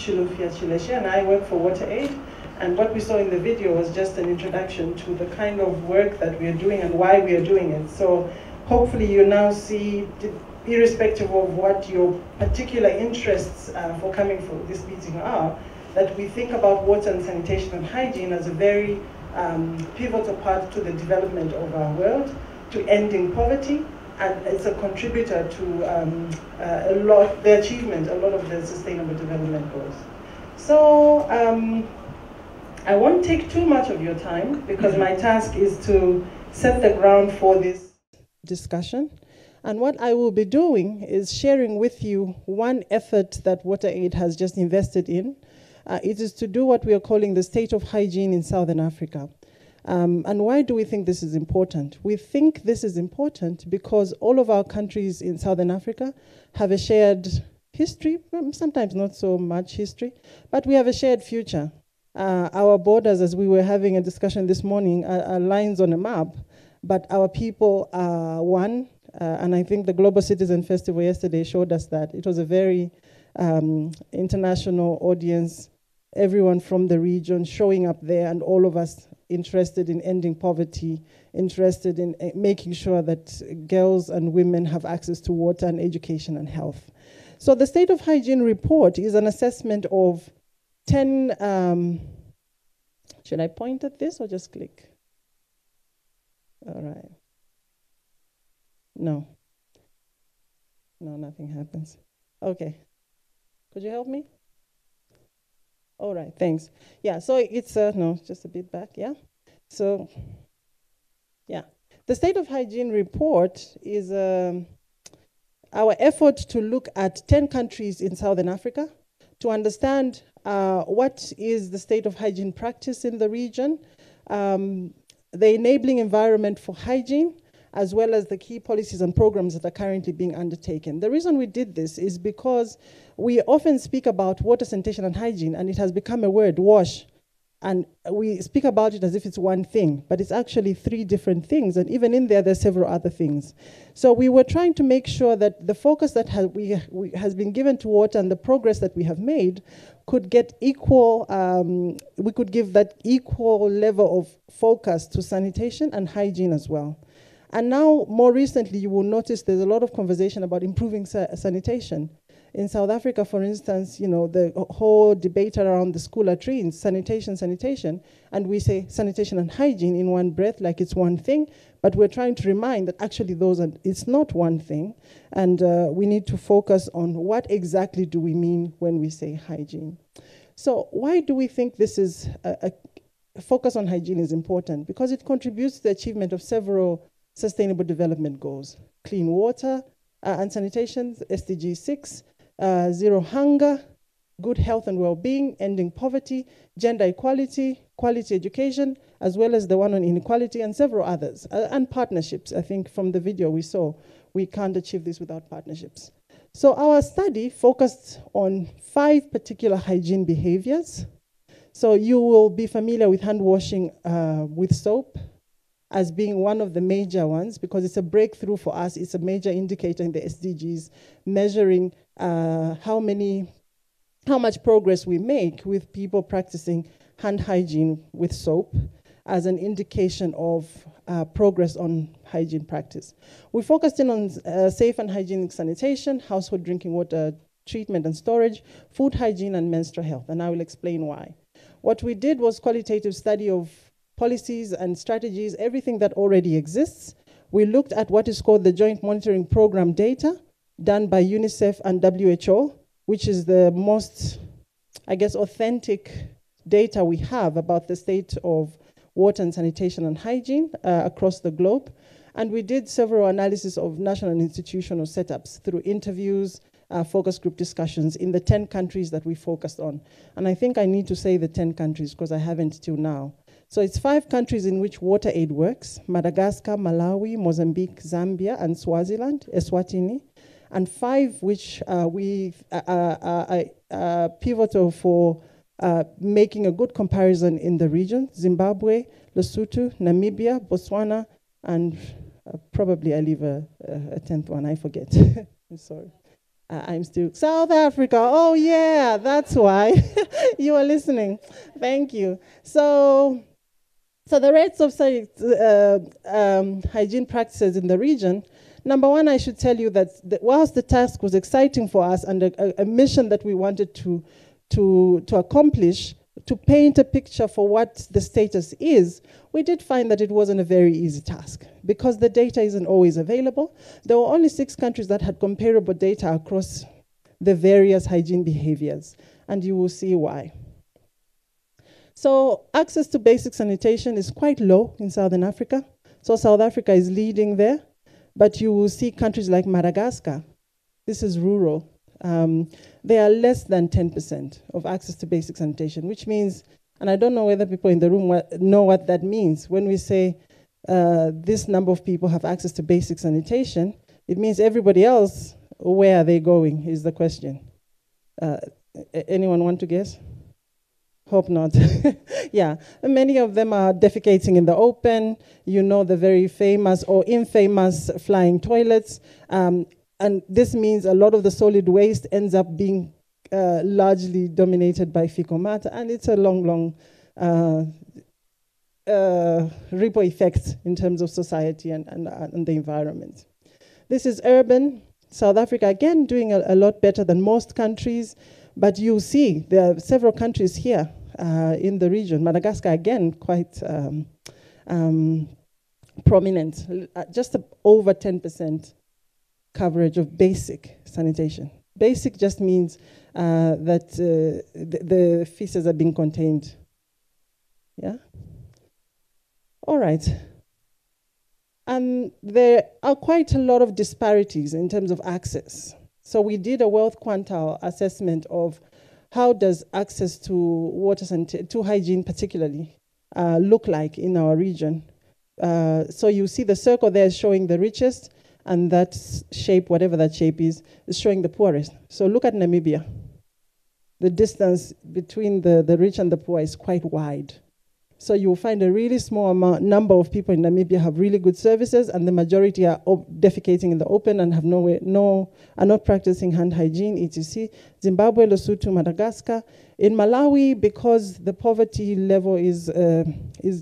Chilufya Chileshe, and I work for WaterAid. And what we saw in the video was just an introduction to the kind of work that we are doing and why we are doing it. So hopefully you now see, irrespective of what your particular interests for coming for this meeting are, that we think about water and sanitation and hygiene as a very pivotal part to the development of our world, to ending poverty, and it's a contributor to the achievement, a lot of the sustainable development goals. So I won't take too much of your time because my task is to set the ground for this discussion. And what I will be doing is sharing with you one effort that WaterAid has just invested in. It is to do what we are calling the State of Hygiene in Southern Africa. And why do we think this is important? We think this is important because all of our countries in Southern Africa have a shared history, sometimes not so much history, but we have a shared future. Our borders, as we were having a discussion this morning, are lines on a map, but our people are one. And I think the Global Citizen Festival yesterday showed us that. It was a very international audience, everyone from the region showing up there, and all of us interested in ending poverty, interested in making sure that girls and women have access to water and education and health. So the State of Hygiene report is an assessment of 10, should I point at this or just click? All right. No, nothing happens. Okay, could you help me? All right, thanks. Yeah, so it's, no, just a bit back, yeah? So, yeah. The State of Hygiene report is our effort to look at 10 countries in Southern Africa to understand what is the state of hygiene practice in the region, the enabling environment for hygiene, as well as the key policies and programs that are currently being undertaken. The reason we did this is because we often speak about water, sanitation, and hygiene, and it has become a word, WASH, and we speak about it as if it's one thing, but it's actually 3 different things, and even in there, there's several other things. So we were trying to make sure that the focus that has been given to water and the progress that we have made could get equal, we could give that equal level of focus to sanitation and hygiene as well. And now, more recently, you will notice there's a lot of conversation about improving sanitation. In South Africa, for instance, you know, the whole debate around the school latrines, sanitation, and we say sanitation and hygiene in one breath like it's one thing, but we're trying to remind that actually it's not one thing, and we need to focus on what exactly do we mean when we say hygiene. So why do we think this is a focus on hygiene is important? Because it contributes to the achievement of several Sustainable Development Goals: clean water and sanitation, SDG 6, zero hunger, good health and well-being, ending poverty, gender equality, quality education, as well as the one on inequality, and several others, and partnerships. I think from the video we saw, we can't achieve this without partnerships. So our study focused on 5 particular hygiene behaviors. So you will be familiar with hand washing with soap as being one of the major ones, because it's a breakthrough for us. It's a major indicator in the SDGs, measuring how much progress we make with people practicing hand hygiene with soap as an indication of progress on hygiene practice. We focused in on safe and hygienic sanitation, household drinking water treatment and storage, food hygiene, and menstrual health, and I will explain why. What we did was qualitative study of policies and strategies, everything that already exists. We looked at what is called the Joint Monitoring Program data done by UNICEF and WHO, which is the most, I guess, authentic data we have about the state of water and sanitation and hygiene across the globe. And we did several analyses of national and institutional setups through interviews, focus group discussions in the 10 countries that we focused on. And I think I need to say the 10 countries because I haven't till now. So it's 5 countries in which WaterAid works: Madagascar, Malawi, Mozambique, Zambia, and Swaziland, Eswatini, and 5 which we are pivotal for making a good comparison in the region: Zimbabwe, Lesotho, Namibia, Botswana, and probably I leave a 10th one, I forget. I'm sorry. I'm still South Africa. Oh yeah, that's why you are listening. Thank you. So the rates of hygiene practices in the region. Number one, I should tell you that whilst the task was exciting for us and a mission that we wanted to accomplish, to paint a picture for what the status is, we did find that it wasn't a very easy task because the data isn't always available. There were only 6 countries that had comparable data across the various hygiene behaviors, and you will see why. So access to basic sanitation is quite low in Southern Africa. So South Africa is leading there, but you will see countries like Madagascar. This is rural. They are less than 10% of access to basic sanitation, which means, and I don't know whether people in the room know what that means. When we say this number of people have access to basic sanitation, it means everybody else, where are they going, is the question. Anyone want to guess? Hope not. Yeah, and many of them are defecating in the open, you know, the very famous or infamous flying toilets. And this means a lot of the solid waste ends up being largely dominated by fecal matter, and it's a long ripple effect in terms of society and the environment. This is urban. South Africa, again, doing a lot better than most countries, but you see there are several countries here in the region. Madagascar, again, quite prominent, just over 10% coverage of basic sanitation. Basic just means that the feces are being contained. Yeah? All right. And there are quite a lot of disparities in terms of access. So we did a wealth quantile assessment of how does access to water to hygiene particularly look like in our region. So you see the circle there showing the richest, and that shape, whatever that shape is showing the poorest. So look at Namibia. The distance between the rich and the poor is quite wide. So you'll find a really small number of people in Namibia have really good services, and the majority are defecating in the open and have are not practicing hand hygiene, etc. Zimbabwe, Lesotho, Madagascar. In Malawi, because the poverty level is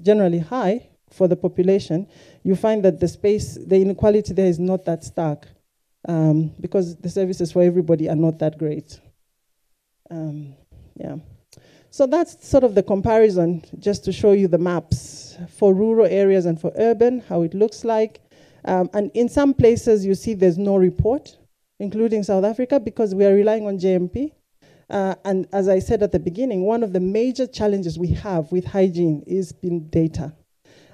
generally high for the population, you find that the inequality there is not that stark because the services for everybody are not that great. Yeah. So that's sort of the comparison, just to show you the maps for rural areas and for urban, how it looks like. And in some places, you see there's no report, including South Africa, because we are relying on JMP. And as I said at the beginning, one of the major challenges we have with hygiene is been data.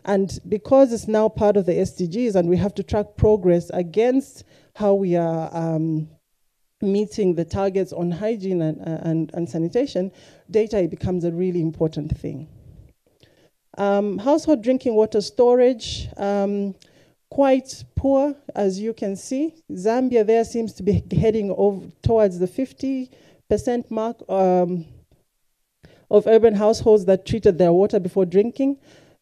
And because it's now part of the SDGs and we have to track progress against how we are meeting the targets on hygiene and sanitation, data becomes a really important thing. Household drinking water storage, quite poor, as you can see. Zambia there seems to be heading towards the 50% mark of urban households that treated their water before drinking.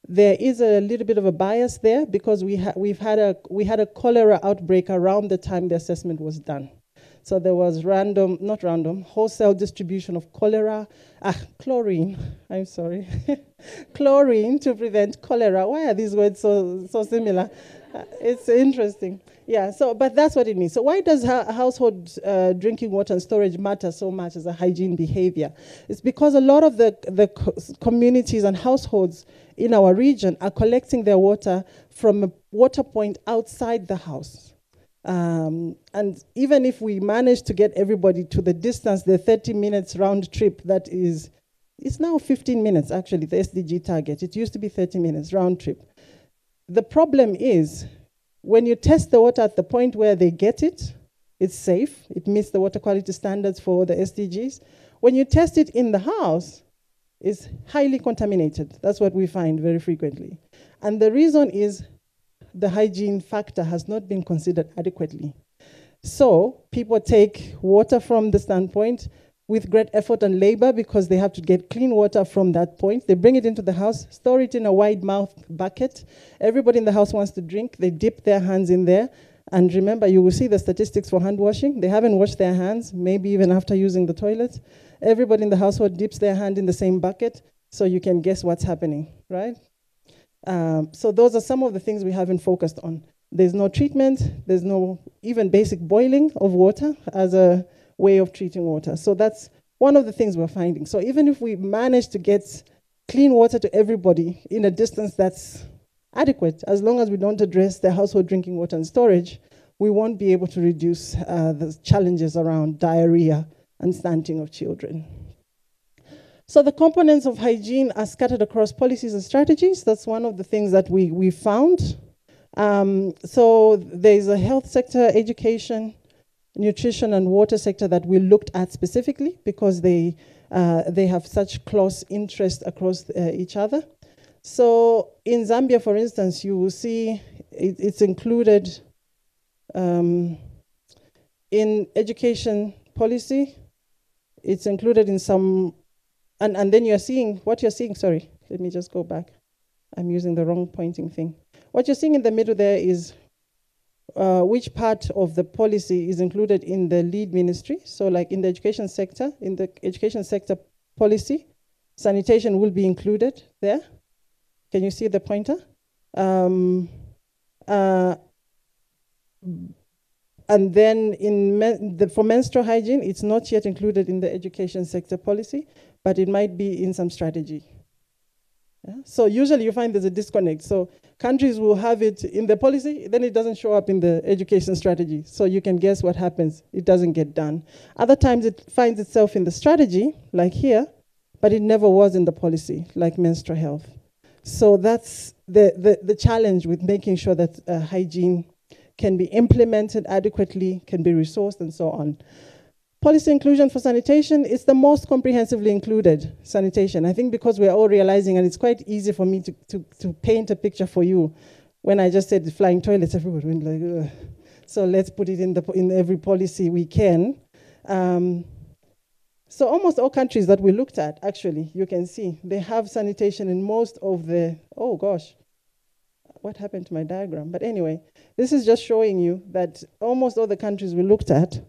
There is a little bit of a bias there because we had a cholera outbreak around the time the assessment was done. So there was wholesale distribution of chlorine, I'm sorry, chlorine to prevent cholera. Why are these words so similar? It's interesting. Yeah, but that's what it means. So why does household drinking water and storage matter so much as a hygiene behavior? It's because a lot of the communities and households in our region are collecting their water from a water point outside the house. And even if we manage to get everybody to the distance, the 30 minutes round trip, it's now 15 minutes, actually, the SDG target. It used to be 30 minutes round trip. The problem is, when you test the water at the point where they get it, it's safe. It meets the water quality standards for the SDGs. When you test it in the house, it's highly contaminated. That's what we find very frequently. And the reason is the hygiene factor has not been considered adequately. So people take water from the standpoint with great effort and labor because they have to get clean water from that point. They bring it into the house, store it in a wide mouth bucket. Everybody in the house wants to drink. They dip their hands in there. And remember, you will see the statistics for hand washing. They haven't washed their hands, maybe even after using the toilet. Everybody in the household dips their hand in the same bucket, so you can guess what's happening, right? So those are some of the things we haven't focused on. There's no treatment, there's no even basic boiling of water as a way of treating water. So that's one of the things we're finding. So even if we manage to get clean water to everybody in a distance that's adequate, as long as we don't address the household drinking water and storage, we won't be able to reduce the challenges around diarrhea and stunting of children. So the components of hygiene are scattered across policies and strategies. That's one of the things that we found. So there's a health sector, education, nutrition, and water sector that we looked at specifically because they have such close interest across each other. So in Zambia, for instance, you will see it's included in education policy. It's included in some, and then you're seeing, what you're seeing, sorry, let me just go back. I'm using the wrong pointing thing. What you're seeing in the middle there is which part of the policy is included in the lead ministry. So like in the education sector policy, sanitation will be included there. Can you see the pointer? And then for menstrual hygiene, it's not yet included in the education sector policy, but it might be in some strategy. Yeah? So usually you find there's a disconnect. So countries will have it in the policy, then it doesn't show up in the education strategy. So you can guess what happens. It doesn't get done. Other times it finds itself in the strategy, like here, but it never was in the policy, like menstrual health. So that's the challenge with making sure that hygiene can be implemented adequately, can be resourced, and so on. Policy inclusion for sanitation is the most comprehensively included sanitation. I think because we're all realizing, and it's quite easy for me to paint a picture for you. When I just said flying toilets, everybody went like, ugh. So let's put it in every policy we can. So almost all countries that we looked at, actually, you can see, they have sanitation in most of the, oh gosh, what happened to my diagram? But anyway, this is just showing you that almost all the countries we looked at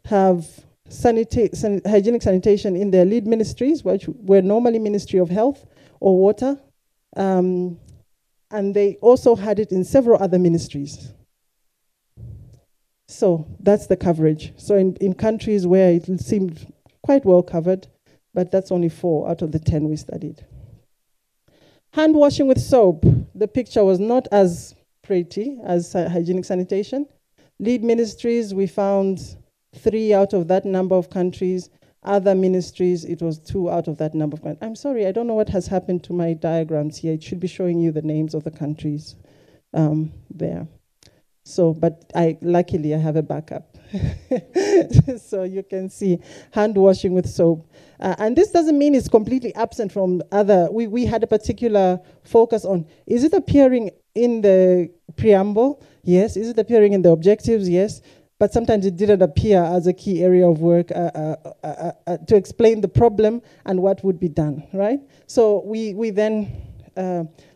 have hygienic sanitation in their lead ministries, which were normally Ministry of Health or Water, and they also had it in several other ministries. So that's the coverage. So in countries where it seemed quite well covered, but that's only 4 out of the 10 we studied. Hand washing with soap. The picture was not as pretty as hygienic sanitation. Lead ministries, we found 3 out of that number of countries. Other ministries, it was 2 out of that number of countries. I'm sorry, I don't know what has happened to my diagrams here. It should be showing you the names of the countries there. So, but luckily I have a backup. So you can see hand washing with soap. And this doesn't mean it's completely absent from other, we had a particular focus on, is it appearing in the preamble? Yes. Is it appearing in the objectives? Yes. But sometimes it didn't appear as a key area of work to explain the problem and what would be done, right? So we then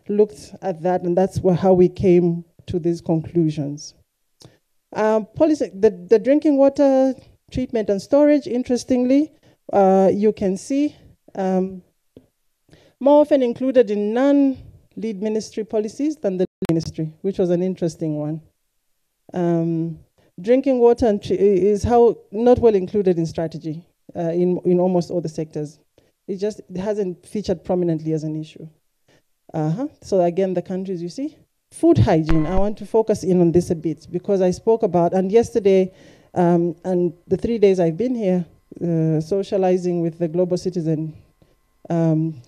looked at that, and that's how we came to these conclusions. Policy, the drinking water treatment and storage, interestingly, you can see more often included in non-lead ministry policies than the ministry, which was an interesting one. Drinking water is not well included in strategy in almost all the sectors. It hasn't featured prominently as an issue. So again, the countries you see. Food hygiene, I want to focus in on this a bit because I spoke about, and yesterday, and the 3 days I've been here, socializing with the global citizen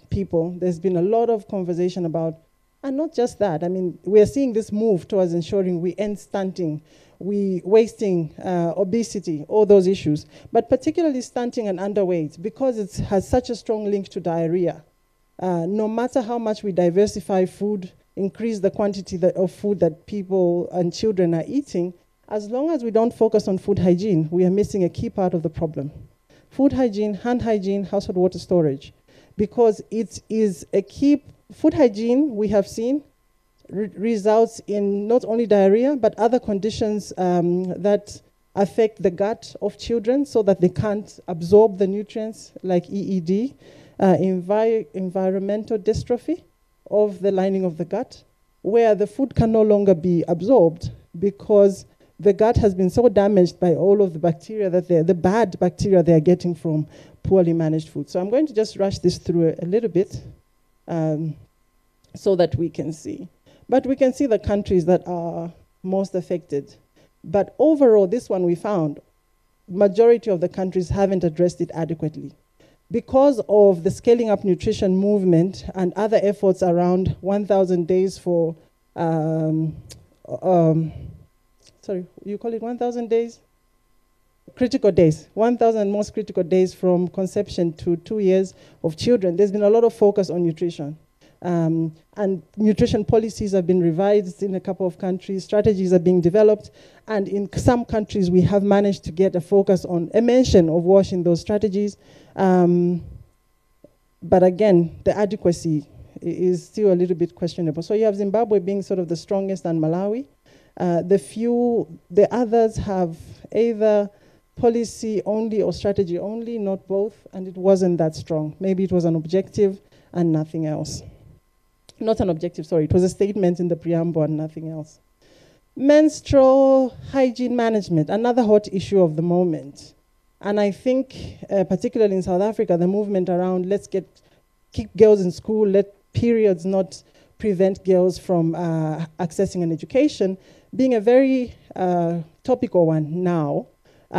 people, there's been a lot of conversation about, and not just that, I mean, we're seeing this move towards ensuring we end stunting, wasting, obesity, all those issues, but particularly stunting and underweight, because it has such a strong link to diarrhea. No matter how much we diversify food, increase the quantity of food that people and children are eating, as long as we don't focus on food hygiene, we are missing a key part of the problem. Food hygiene, hand hygiene, household water storage, because it is a key. Food hygiene, we have seen, results in not only diarrhea, but other conditions that affect the gut of children so that they can't absorb the nutrients, like EED, environmental dystrophy of the lining of the gut, where the food can no longer be absorbed because the gut has been so damaged by all of the bacteria that the bad bacteria they're getting from poorly managed food. So I'm going to just rush this through a little bit so that we can see. But we can see the countries that are most affected. But overall, this one we found, majority of the countries haven't addressed it adequately. Because of the scaling up nutrition movement and other efforts around 1,000 days for, sorry, you call it 1,000 days? Critical days, 1,000 most critical days from conception to 2 years of children. There's been a lot of focus on nutrition. And nutrition policies have been revised in a couple of countries, strategies are being developed, and in some countries we have managed to get a focus on a mention of WASH in those strategies. But again, the adequacy is still a little bit questionable. So you have Zimbabwe being sort of the strongest and Malawi. The others have either policy only or strategy only, not both, and it wasn't that strong. Maybe it was an objective and nothing else. Not an objective, sorry, it was a statement in the preamble and nothing else. Menstrual hygiene management, another hot issue of the moment. And I think, particularly in South Africa, the movement around keep girls in school, let periods not prevent girls from accessing an education, being a very topical one now.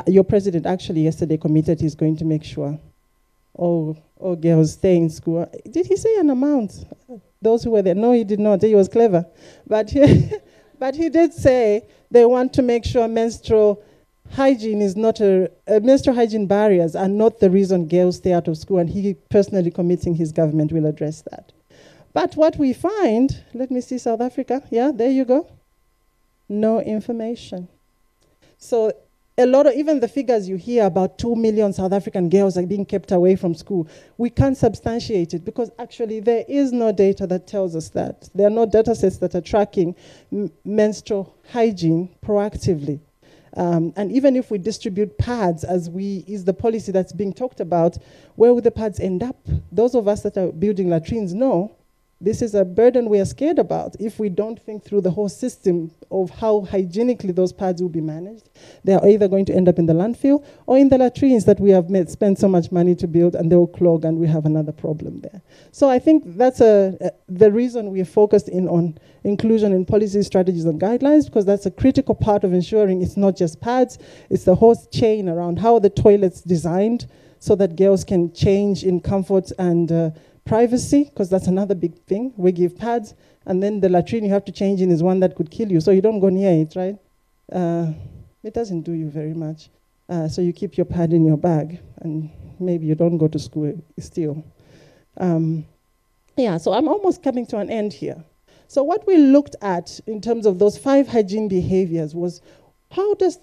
Your president actually yesterday committed he's going to make sure all girls stay in school. Did he say an amount? Those who were there, no, he did not. He was clever. But he did say they want to make sure menstrual hygiene is not menstrual hygiene barriers are not the reason girls stay out of school, and he personally committing his government will address that. But what we find, let me see South Africa. Yeah, there you go. No information. So a lot of, even the figures you hear about 2 million South African girls are being kept away from school, we can't substantiate it because actually there is no data that tells us that. There are no data sets that are tracking menstrual hygiene proactively. And even if we distribute pads as is the policy that's being talked about, where would the pads end up? Those of us that are building latrines know this is a burden we are scared about. If we don't think through the whole system of how hygienically those pads will be managed, they are either going to end up in the landfill or in the latrines that we have spent so much money to build, and they will clog, and we have another problem there. So I think that's the reason we are focused in on inclusion in policy strategies and guidelines, because that's a critical part of ensuring it's not just pads, it's the whole chain around how the toilet's designed so that girls can change in comfort and privacy, because that's another big thing. We give pads, and then the latrine you have to change in is one that could kill you, so you don't go near it, right? It doesn't do you very much. So you keep your pad in your bag, and maybe you don't go to school still. Yeah, so I'm almost coming to an end here. So what we looked at in terms of those 5 hygiene behaviors was what is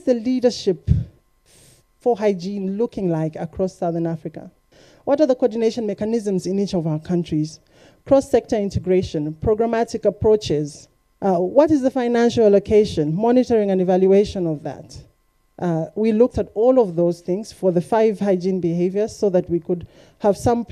the leadership for hygiene looking like across Southern Africa? What are the coordination mechanisms in each of our countries? Cross-sector integration, programmatic approaches. What is the financial allocation, monitoring and evaluation of that? We looked at all of those things for the 5 hygiene behaviors so that we could have some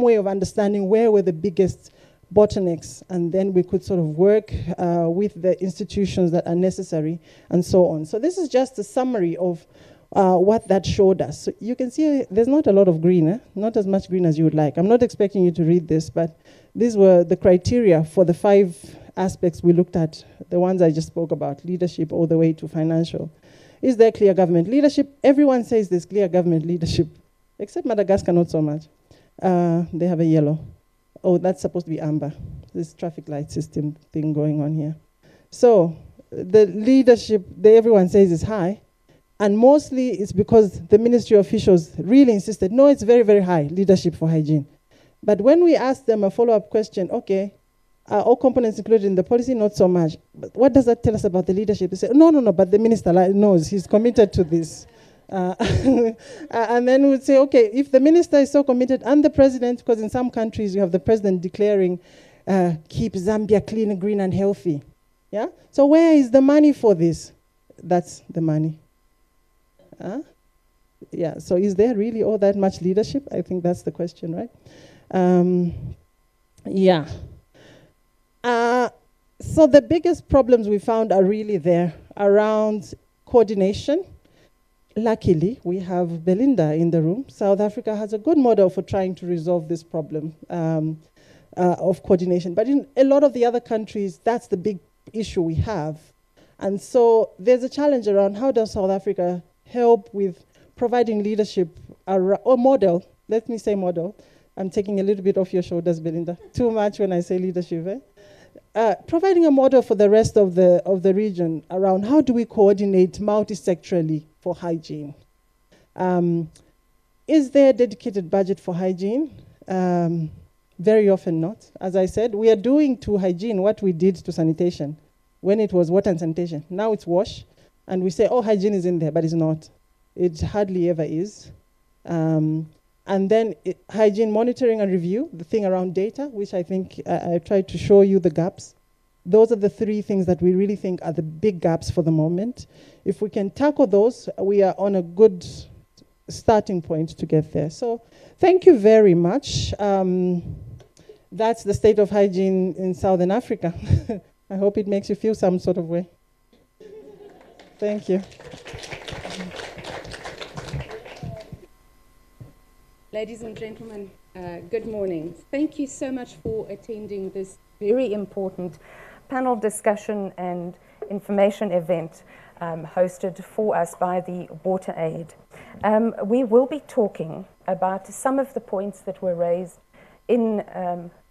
way of understanding where were the biggest bottlenecks, and then we could sort of work with the institutions that are necessary and so on. So this is just a summary of what that showed us. So you can see there's not a lot of green, not as much green as you would like. I'm not expecting you to read this, but these were the criteria for the 5 aspects we looked at, the ones I just spoke about, leadership all the way to financial. Is there clear government leadership? Everyone says there's clear government leadership, except Madagascar, not so much. They have a yellow. Oh, that's supposed to be amber. This traffic light system thing going on here. So the leadership, everyone says is high. And mostly it's because the ministry officials really insisted, no, it's very, very high, leadership for hygiene. But when we asked them a follow-up question, okay, are all components included in the policy? Not so much. But what does that tell us about the leadership? They say, no, but the minister knows, he's committed to this. And then we'd say, okay, if the minister is so committed and the president, because in some countries you have the president declaring keep Zambia clean, green, and healthy. Yeah? So where is the money for this? That's the money. Yeah, so is there really all that much leadership? I think that's the question, right? Yeah. So the biggest problems we found are really there around coordination. Luckily, we have Belinda in the room. South Africa has a good model for trying to resolve this problem of coordination. But in a lot of the other countries, that's the big issue we have. And so there's a challenge around how does South Africa help with providing leadership or model. Let me say model. I'm taking a little bit off your shoulders, Belinda. Too much when I say leadership, eh? Providing a model for the rest of the region around how do we coordinate multi-sectorally for hygiene. Is there a dedicated budget for hygiene? Very often not. As I said, we are doing to hygiene what we did to sanitation when it was water and sanitation. Now it's wash, and we say, oh, hygiene is in there, but it's not. It hardly ever is. And then hygiene monitoring and review, the thing around data, which I think I tried to show you the gaps. Those are the three things that we really think are the big gaps for the moment. If we can tackle those, we are on a good starting point to get there. So thank you very much. That's the state of hygiene in Southern Africa. I hope it makes you feel some sort of way. Thank you. Ladies and gentlemen, good morning. Thank you so much for attending this very important panel discussion and information event hosted for us by the WaterAid. We will be talking about some of the points that were raised in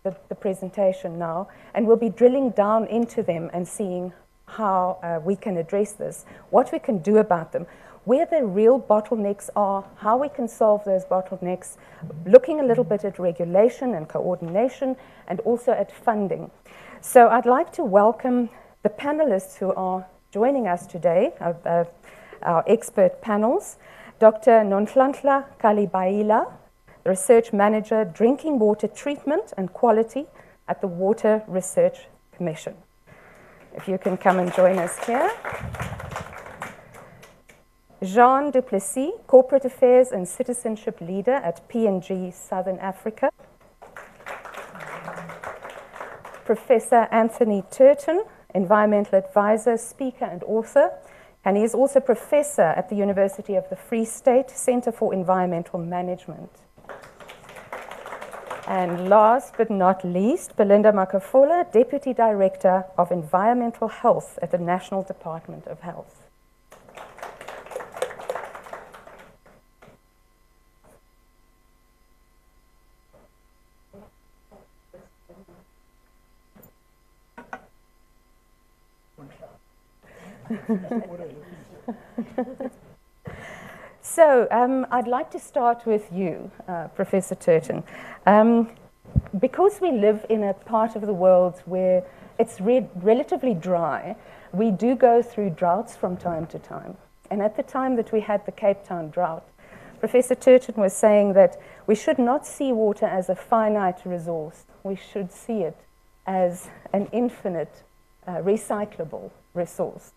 the presentation now, and we'll be drilling down into them and seeing how we can address this, what we can do about them, where the real bottlenecks are, how we can solve those bottlenecks, looking a little bit at regulation and coordination, and also at funding. So I'd like to welcome the panelists who are joining us today, our expert panels. Dr. Nonhlanhla Kalebaila, the Research Manager, Drinking Water Treatment and Quality at the Water Research Commission. If you can come and join us here. Jeanne du Plessis, Corporate Affairs and Citizenship Leader at P&G Southern Africa. Professor Anthony Turton, Environmental Advisor, Speaker and Author, and he is also Professor at the University of the Free State, Center for Environmental Management. And last but not least, Belinda Makafola, Deputy Director of Environmental Health at the National Department of Health. So I'd like to start with you, Professor Turton. Because we live in a part of the world where it's relatively dry, we do go through droughts from time to time. And at the time that we had the Cape Town drought, Professor Turton was saying that we should not see water as a finite resource. We should see it as an infinite, recyclable resource.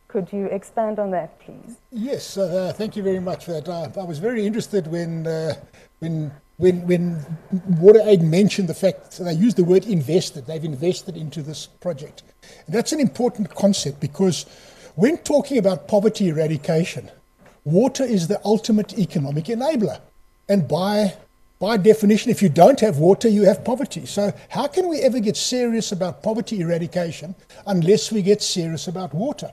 Could you expand on that, please? Yes, thank you very much for that. I was very interested when WaterAid mentioned the fact that they used the word invested. They've invested into this project. And that's an important concept because when talking about poverty eradication, water is the ultimate economic enabler. And by definition, if you don't have water, you have poverty. So how can we ever get serious about poverty eradication unless we get serious about water?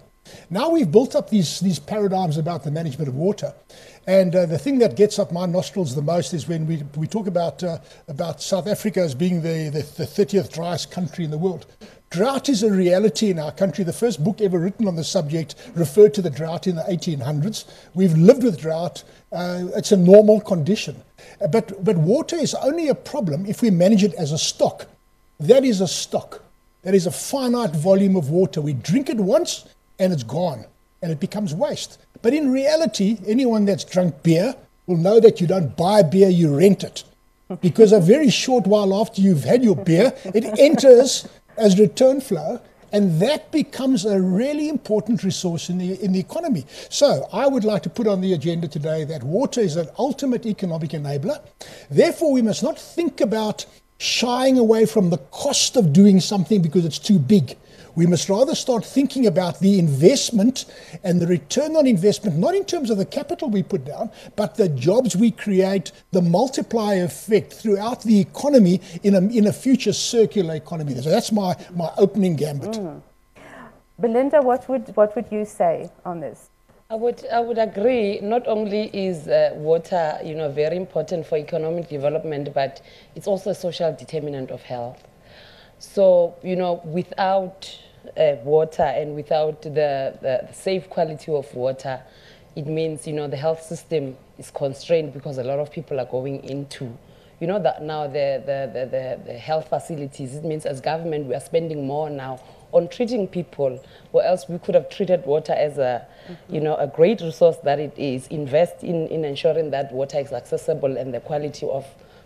Now we've built up these paradigms about the management of water, and the thing that gets up my nostrils the most is when we talk about South Africa as being the 30th driest country in the world. Drought is a reality in our country. The first book ever written on the subject referred to the drought in the 1800s. We've lived with drought. It's a normal condition. But water is only a problem if we manage it as a stock. That is a stock. That is a finite volume of water. We drink it once, and it's gone, and it becomes waste. But in reality, anyone that's drunk beer will know that you don't buy beer, you rent it. because a very short while after you've had your beer, it enters as return flow, and that becomes a really important resource in the economy. So I would like to put on the agenda today that water is an ultimate economic enabler. Therefore, we must not think about shying away from the cost of doing something because it's too big. We must rather start thinking about the investment and the return on investment, not in terms of the capital we put down, but the jobs we create, the multiplier effect throughout the economy in a future circular economy. So that's my opening gambit. Belinda, what would you say on this? I would agree. Not only is water, very important for economic development, but it's also a social determinant of health. So, without water and without the safe quality of water, it means, the health system is constrained because a lot of people are going into, that now the health facilities. It means as government, we are spending more now on treating people, or else we could have treated water as a, a great resource that it is. Invest in ensuring that water is accessible and the quality of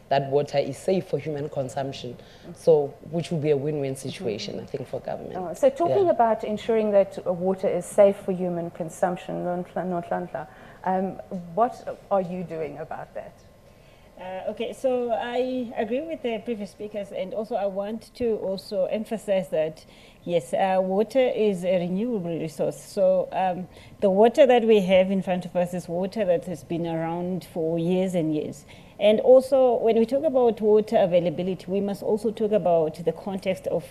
that water is safe for human consumption. So, which would be a win-win situation, I think, for government. So talking about ensuring that water is safe for human consumption, Nonhlanhla, what are you doing about that? Okay, so I agree with the previous speakers, and also I want to also emphasize that, yes, water is a renewable resource. So the water that we have in front of us is water that has been around for years and years. And also, when we talk about water availability, we must also talk about the context of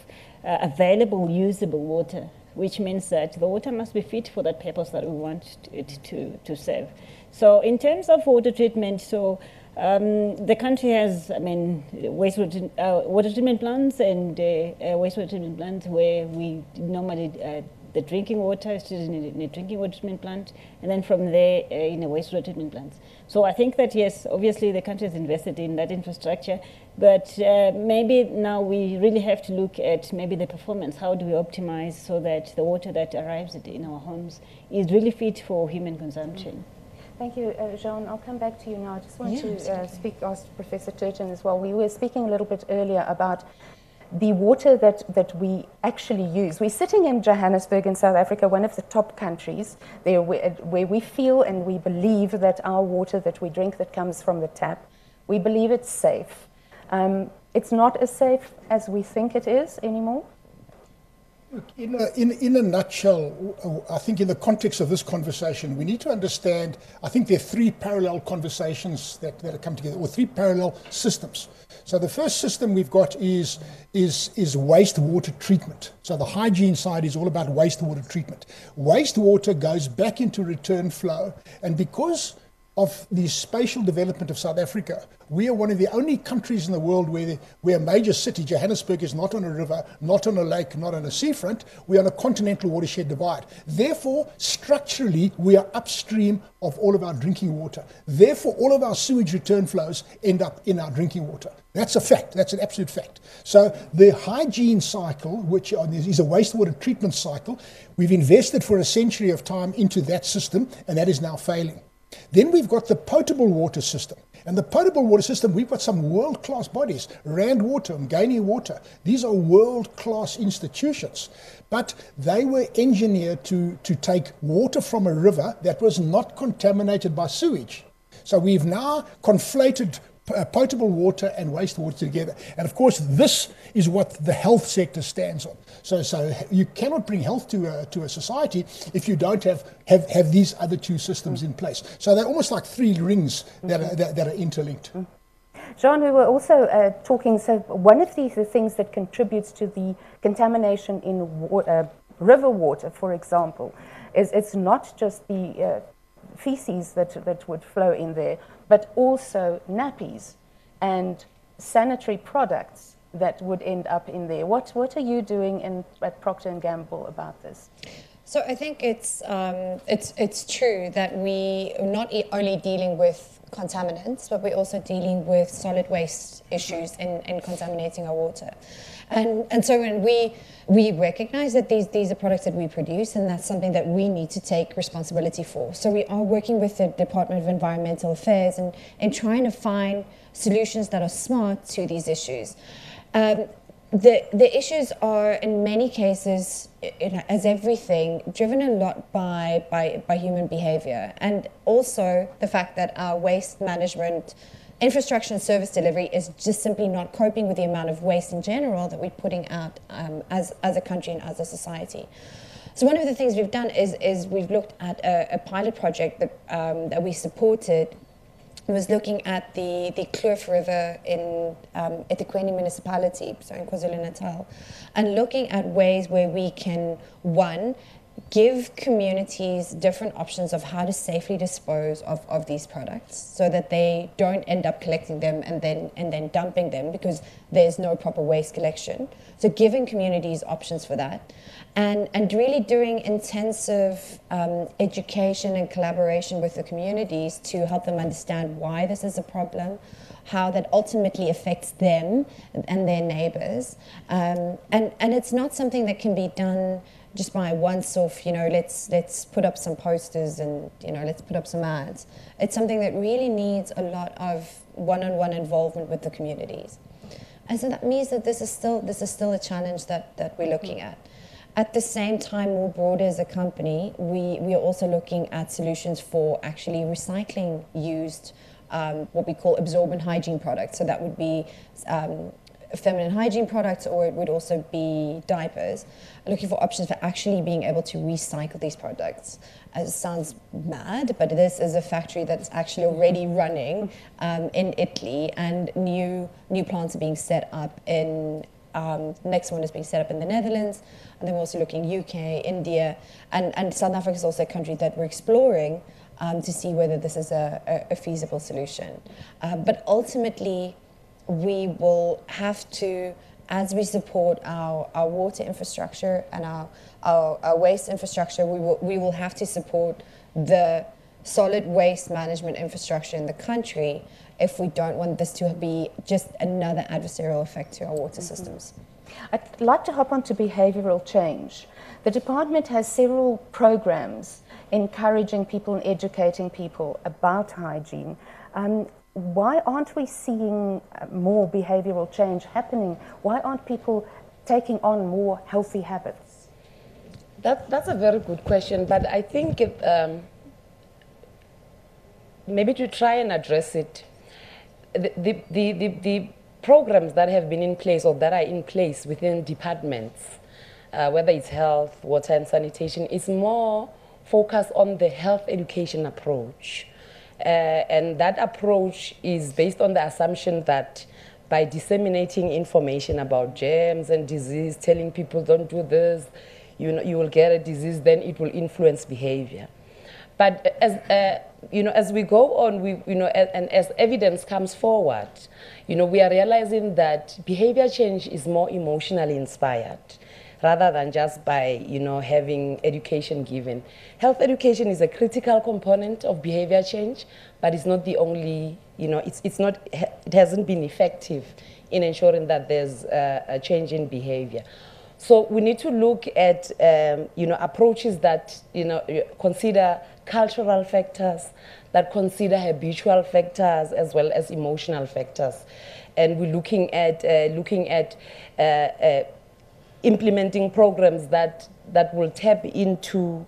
available, usable water, which means that the water must be fit for that purpose that we want it to serve. So in terms of water treatment, so the country has, water treatment plants and wastewater treatment plants where we normally, the drinking water is in a drinking water treatment plant, and then from there in a wastewater treatment plant. So I think that, yes, obviously the country has invested in that infrastructure, but maybe now we really have to look at maybe the performance. How do we optimize so that the water that arrives in our homes is really fit for human consumption? Thank you, Jeanne. I'll come back to you now. I just want to ask Professor Turton as well. We were speaking a little bit earlier about the water that we actually use. We're sitting in Johannesburg in South Africa, one of the top countries, there where we feel and we believe that our water that we drink that comes from the tap, we believe it's safe. It's not as safe as we think it is anymore. Look, in a nutshell, I think in the context of this conversation, we need to understand, I think there are three parallel conversations that have come together, or three parallel systems. So the first system we've got is wastewater treatment. So the hygiene side is all about wastewater treatment. Wastewater goes back into return flow, and because of the spatial development of South Africa, we are one of the only countries in the world where a major city, Johannesburg, is not on a river, not on a lake, not on a seafront. We are on a continental watershed divide. Therefore, structurally, we are upstream of all of our drinking water. Therefore, all of our sewage return flows end up in our drinking water. That's a fact. That's an absolute fact. So the hygiene cycle, which is a wastewater treatment cycle, we've invested for a century of time into that system, and that is now failing. Then we've got the potable water system. And the potable water system, we've got some world-class bodies, Rand Water, Mgani Water. These are world-class institutions. But they were engineered to take water from a river that was not contaminated by sewage. So we've now conflated potable water and wastewater together. And of course, this is what the health sector stands on. So you cannot bring health to a society if you don't have these other two systems in place. So they're almost like three rings that are interlinked. Jeanne, we were also talking, so one of the things that contributes to the contamination in river water, for example, is it's not just the feces that would flow in there, but also nappies and sanitary products that would end up in there. What are you doing at Procter & Gamble about this? So I think it's true that we are not only dealing with contaminants, but we're also dealing with solid waste issues in contaminating our water. And so when we recognize that these are products that we produce, and that's something that we need to take responsibility for. So we are working with the Department of Environmental Affairs and trying to find solutions that are smart to these issues. The issues are, in many cases, as everything, driven a lot by human behavior, and also the fact that our waste management infrastructure and service delivery is just simply not coping with the amount of waste in general that we're putting out as a country and as a society. So one of the things we've done is we've looked at a pilot project that we supported. Was looking at the Kloof River in eThekwini municipality, so in KwaZulu-Natal, and looking at ways where we can, one, give communities different options of how to safely dispose of these products so that they don't end up collecting them and then dumping them because there's no proper waste collection. So giving communities options for that. And really doing intensive education and collaboration with the communities to help them understand why this is a problem, how that ultimately affects them and their neighbors. And it's not something that can be done just by once off, let's put up some posters and, let's put up some ads. It's something that really needs a lot of one-on-one involvement with the communities. And so that means that this is still a challenge that we're looking at. At the same time, more broader as a company, we are also looking at solutions for actually recycling used, what we call absorbent hygiene products. So that would be feminine hygiene products, or it would also be diapers. Looking for options for actually being able to recycle these products. It sounds mad, but this is a factory that's actually already running in Italy, and new plants are being set up in. Next one is being set up in the Netherlands, and then we're also looking UK, India, and South Africa is also a country that we're exploring to see whether this is a feasible solution. But ultimately, we will have to, as we support our water infrastructure and our waste infrastructure, we will have to support the solid waste management infrastructure in the country if we don't want this to be just another adversarial effect to our water systems. I'd like to hop on to behavioural change. The department has several programs encouraging people and educating people about hygiene. Why aren't we seeing more behavioural change happening? Why aren't people taking on more healthy habits? That's a very good question, but I think maybe to try and address it, the programs that have been in place or that are in place within departments, whether it's health, water and sanitation, is more focused on the health education approach. And that approach is based on the assumption that by disseminating information about germs and disease, telling people don't do this, you will get a disease, then it will influence behavior. But as we go on, and as evidence comes forward, we are realizing that behavior change is more emotionally inspired rather than just by, having education given. Health education is a critical component of behavior change, but it's not the only, it hasn't been effective in ensuring that there's a change in behavior. So we need to look at, approaches that, consider cultural factors, that consider habitual factors as well as emotional factors. And we're looking at implementing programs that will tap into,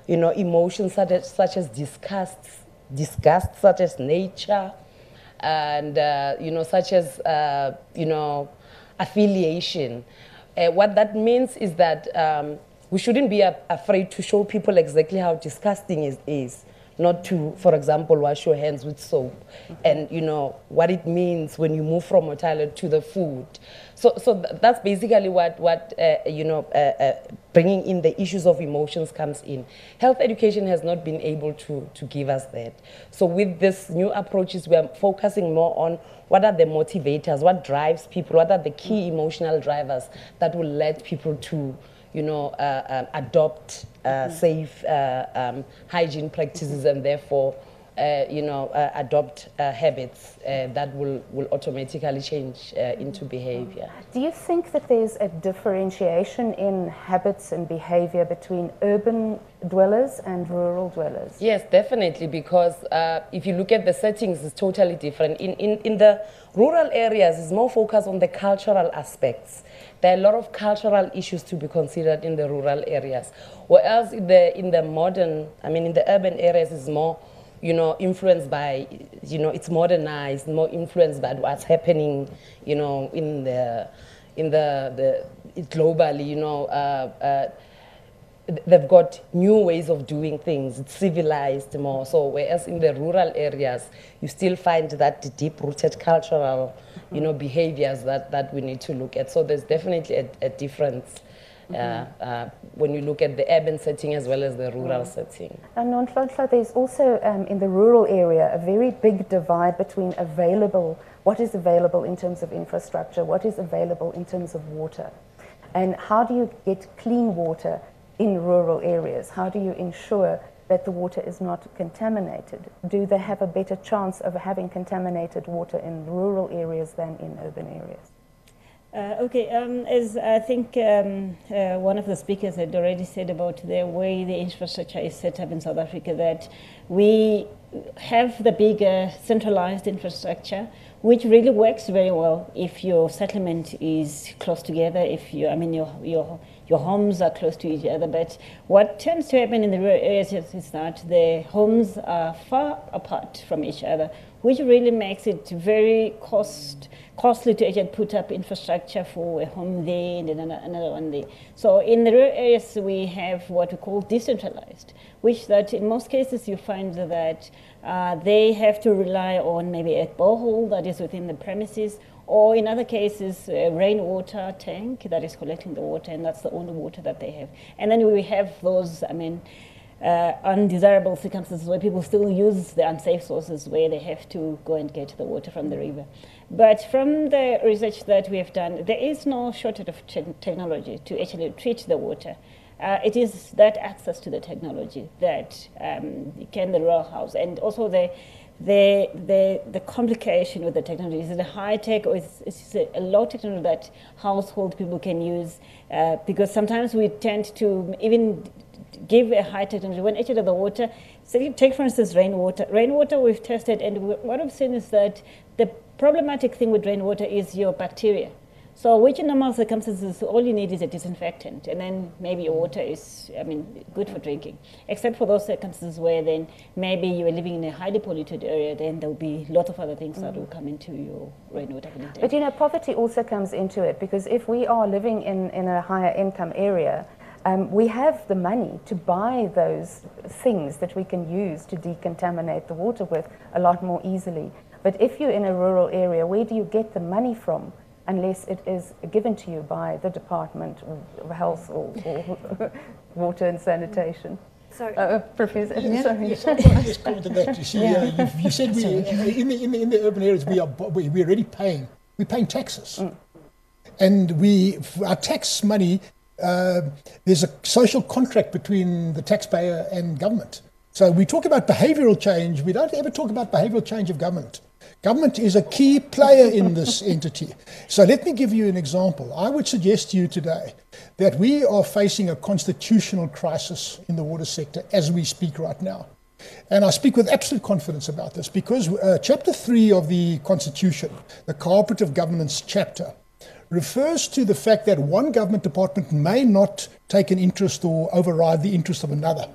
emotions such as disgust, such as nature, and such as affiliation. What that means is that we shouldn't be afraid to show people exactly how disgusting it is, not to, for example, wash your hands with soap, and what it means when you move from a toilet to the food. So that's basically what bringing in the issues of emotions comes in. Health education has not been able to give us that. So with this new approaches, we are focusing more on what are the motivators, what drives people, what are the key emotional drivers that will lead people to adopt safe hygiene practices and therefore adopt habits that will automatically change into behavior. Do you think that there's a differentiation in habits and behavior between urban dwellers and rural dwellers? Yes, definitely, because if you look at the settings, it's totally different. In the rural areas, it's more focused on the cultural aspects. There are a lot of cultural issues to be considered in the rural areas. Whereas in the urban areas, it's more, influenced by, it's modernized, more influenced by what's happening, globally, they've got new ways of doing things. It's civilized more. So whereas in the rural areas, you still find that deep-rooted cultural, behaviors that we need to look at. So there's definitely a difference when you look at the urban setting as well as the rural setting. And Nonhlanhla, there's also in the rural area a very big divide between what is available in terms of infrastructure, what is available in terms of water. And how do you get clean water in rural areas? How do you ensure that the water is not contaminated? Do they have a better chance of having contaminated water in rural areas than in urban areas? As I think one of the speakers had already said about the way the infrastructure is set up in South Africa, that we have the bigger centralized infrastructure, which really works very well if your settlement is close together, if your homes are close to each other. But what tends to happen in the rural areas is that the homes are far apart from each other, which really makes it very costly to actually put up infrastructure for a home there and then another one there. So in the rural areas, we have what we call decentralized, which that in most cases you find that they have to rely on maybe a borehole that is within the premises, or in other cases, a rainwater tank that is collecting the water, and that's the only water that they have. And then we have those, undesirable circumstances where people still use the unsafe sources where they have to go and get the water from the river. But from the research that we have done, there is no shortage of technology to actually treat the water. It is that access to the technology that can the rural house, and also the complication with the technology. Is it a high tech or is it a low technology that household people can use? Because sometimes we tend to even give a high technology when actually the water, so take for instance rainwater. Rainwater we've tested, and what we've seen is that the problematic thing with rainwater is your bacteria. So which in normal circumstances, all you need is a disinfectant, and then maybe your water is, good for drinking. Except for those circumstances where then maybe you are living in a highly polluted area, then there will be lots of other things that will come into your rainwater. But poverty also comes into it, because if we are living in a higher income area, we have the money to buy those things that we can use to decontaminate the water with a lot more easily. But if you're in a rural area, where do you get the money from? Unless it is given to you by the Department of Health or Water and Sanitation. Sorry. Professor. Yes, I just commented that. You see, you said in the urban areas we're already paying. We're paying taxes, and our tax money. There's a social contract between the taxpayer and government. So we talk about behavioural change. We don't ever talk about behavioural change of government. Government is a key player in this entity. So let me give you an example. I would suggest to you today that we are facing a constitutional crisis in the water sector as we speak right now. And I speak with absolute confidence about this because Chapter 3 of the Constitution, the Cooperative Governance chapter, refers to the fact that one government department may not take an interest or override the interest of another.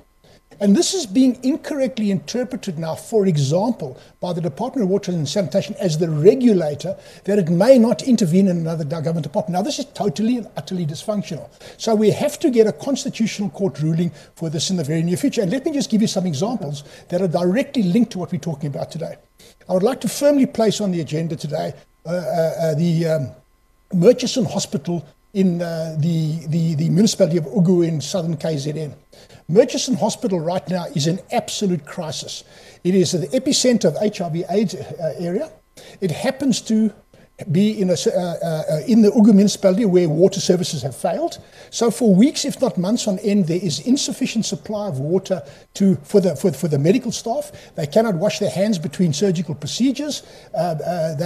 And this is being incorrectly interpreted now, for example, by the Department of Water and Sanitation as the regulator, that it may not intervene in another government department. Now, this is totally and utterly dysfunctional. So we have to get a constitutional court ruling for this in the very near future. And let me just give you some examples that are directly linked to what we're talking about today. I would like to firmly place on the agenda today the Murchison Hospital in the municipality of Ugu in southern KZN. Murchison Hospital right now is an absolute crisis. It is the epicenter of HIV/AIDS area. It happens to be in the Ugu municipality where water services have failed. So for weeks, if not months on end, there is insufficient supply of water for the medical staff. They cannot wash their hands between surgical procedures. The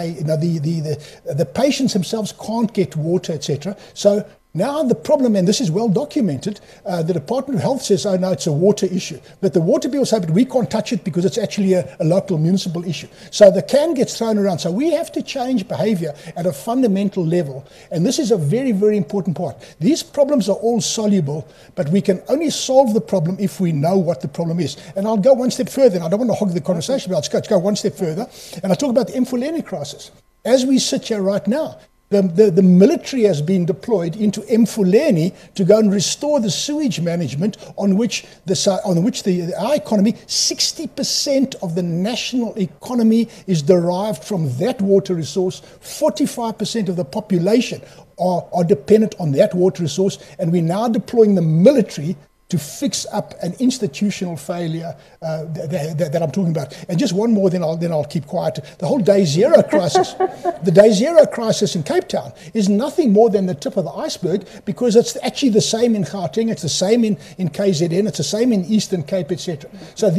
patients themselves can't get water, etc. So now the problem, and this is well documented, the Department of Health says, oh no, it's a water issue. But the water people say, but we can't touch it because it's actually a local municipal issue. So the can gets thrown around. So we have to change behavior at a fundamental level. And this is a very, very important part. These problems are all soluble, but we can only solve the problem if we know what the problem is. And I'll go one step further, and I don't want to hog the conversation, but let's go one step further. And I'll talk about the Mfuleni crisis. As we sit here right now, the military has been deployed into Mfuleni to go and restore the sewage management on which our economy, 60% of the national economy is derived from that water resource. 45% of the population are dependent on that water resource, and we're now deploying the military to fix up an institutional failure that I'm talking about. And just one more, then I'll keep quiet. The whole Day Zero crisis, the Day Zero crisis in Cape Town is nothing more than the tip of the iceberg, because it's actually the same in Gauteng, it's the same in KZN, it's the same in Eastern Cape, etc. So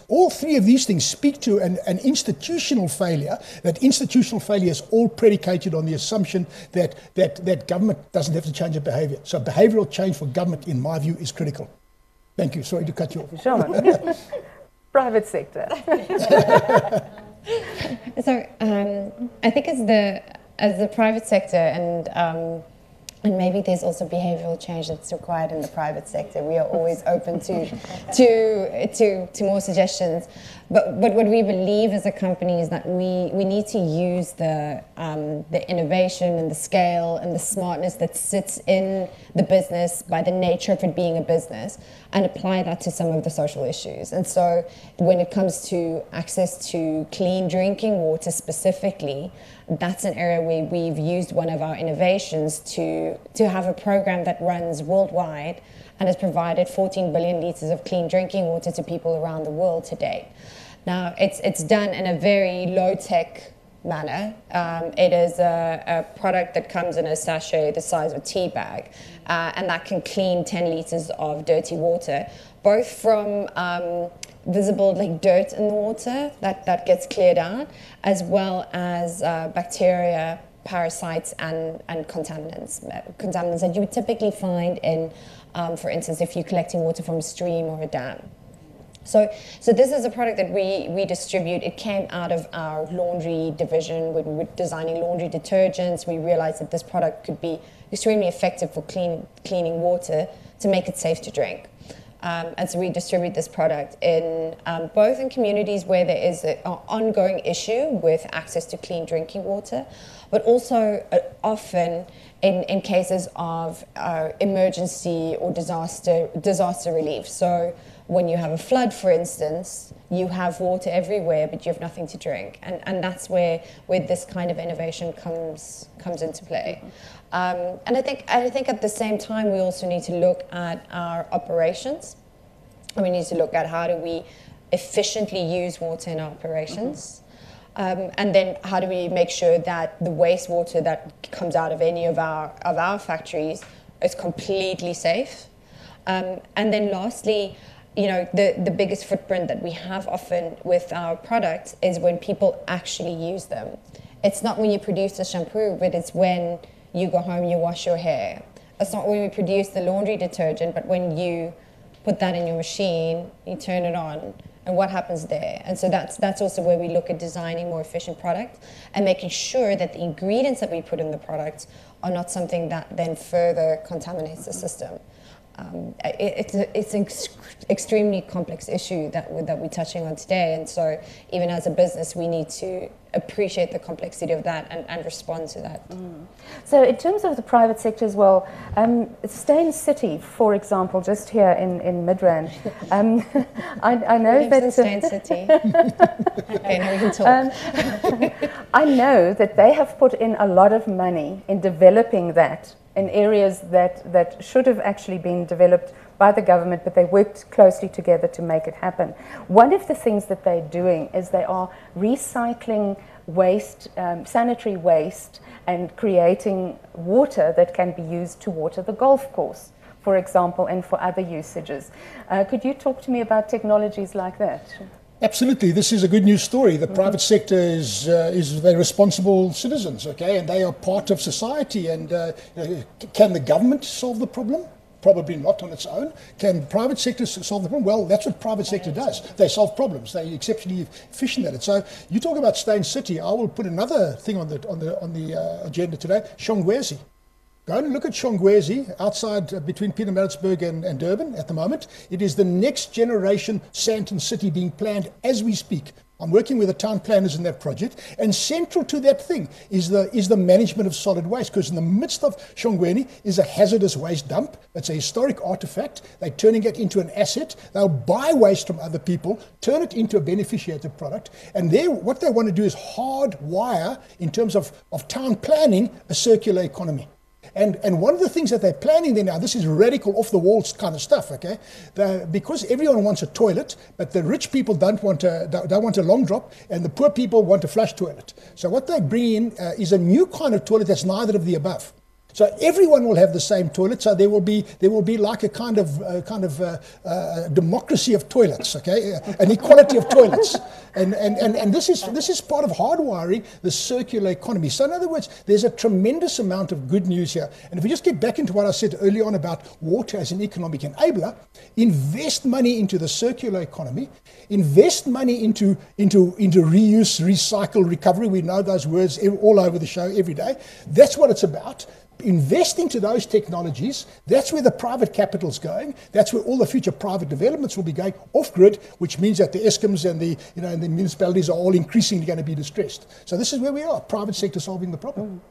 all three of these things speak to an institutional failure. That institutional failure is all predicated on the assumption that government doesn't have to change its behavior. So behavioral change for government, in my view, is critical. Thank you. Sorry to cut you off. Sure. Private sector. So I think as the private sector, and maybe there's also behavioural change that's required in the private sector. We are always open to more suggestions. But what we believe as a company is that we need to use the innovation and the scale and the smartness that sits in the business by the nature of it being a business, and apply that to some of the social issues. And so when it comes to access to clean drinking water specifically, that's an area where we've used one of our innovations to have a program that runs worldwide and has provided 14 billion litres of clean drinking water to people around the world to date. Now, it's done in a very low-tech manner. It is a product that comes in a sachet the size of a tea bag, and that can clean 10 litres of dirty water, both from visible dirt in the water that gets cleared out, as well as bacteria, parasites, and contaminants that you would typically find in, for instance, if you're collecting water from a stream or a dam. So this is a product that we distribute. It came out of our laundry division. When we were designing laundry detergents, we realized that this product could be extremely effective for cleaning water to make it safe to drink. And so we distribute this product in both in communities where there is an ongoing issue with access to clean drinking water, but also often in cases of emergency or disaster relief. So when you have a flood, for instance, you have water everywhere, but you have nothing to drink, and that's where this kind of innovation comes into play. And I think at the same time we also need to look at our operations, and we need to look at how do we efficiently use water in our operations, and then how do we make sure that the wastewater that comes out of any of our factories is completely safe, and then lastly, the biggest footprint that we have often with our products is when people actually use them. It's not when you produce the shampoo, but it's when you go home, you wash your hair. It's not when we produce the laundry detergent, but when you put that in your machine, you turn it on, and what happens there. And so that's also where we look at designing more efficient products and making sure that the ingredients that we put in the products are not something that then further contaminates the system. It's an extremely complex issue that we're touching on today, and so even as a business we need to appreciate the complexity of that and respond to that. So in terms of the private sector as well, Steyn City, for example, just here in Midrand, I know that Steyn City. Okay, now we can talk. I know that they have put in a lot of money in developing that in areas that should have actually been developed by the government, but they worked closely together to make it happen. One of the things that they're doing is they are recycling waste, sanitary waste, and creating water that can be used to water the golf course, for example, and for other usages. Could you talk to me about technologies like that? Absolutely, this is a good news story. The private sector is they're responsible citizens, okay, and they are part of society. And can the government solve the problem? Probably not on its own. Can the private sector solve the problem? Well, that's what private sector does. They solve problems. They're exceptionally efficient at it. So you talk about staying city. I will put another thing on the agenda today. Shongwezi. Go and look at Shongwezi outside between Pietermaritzburg and Durban at the moment. It is the next generation Sandton city being planned as we speak. I'm working with the town planners in that project, and central to that thing is the management of solid waste, because in the midst of Shongweni is a hazardous waste dump. It's a historic artifact. They're turning it into an asset. They'll buy waste from other people, turn it into a beneficiated product, and what they want to do is hardwire, in terms of town planning, a circular economy. And one of the things that they're planning there now, this is radical, off-the-walls kind of stuff, okay? Because everyone wants a toilet, but the rich people don't want a long drop, and the poor people want a flush toilet. So what they bring in is a new kind of toilet that's neither of the above. So everyone will have the same toilet. So there will be like a kind of democracy of toilets, okay, an equality of toilets, and this is part of hardwiring the circular economy. So in other words, there's a tremendous amount of good news here. And if we just get back into what I said earlier on about water as an economic enabler, invest money into the circular economy, invest money into reuse, recycle, recovery. We know those words all over the show every day. That's what it's about. Invest into those technologies. That's where the private capital's going. That's where all the future private developments will be going off-grid, which means that the Eskoms and the municipalities are all increasingly going to be distressed. So this is where we are, private sector solving the problem.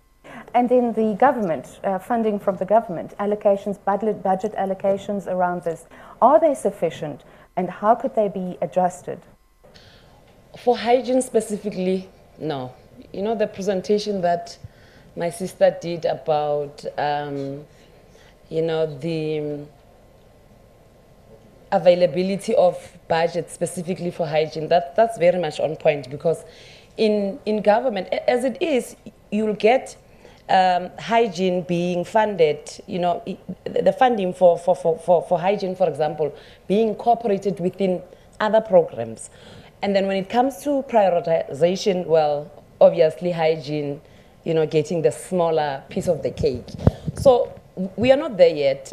And then the government, funding from the government, allocations, budget allocations around this, are they sufficient, and how could they be adjusted? For hygiene specifically, no. You know, the presentation that my sister did about, the availability of budget specifically for hygiene, that's very much on point, because in government, as it is, you'll get hygiene being funded, the funding for hygiene, for example, being incorporated within other programs. And then when it comes to prioritization, well, obviously hygiene, getting the smaller piece of the cake. So we are not there yet.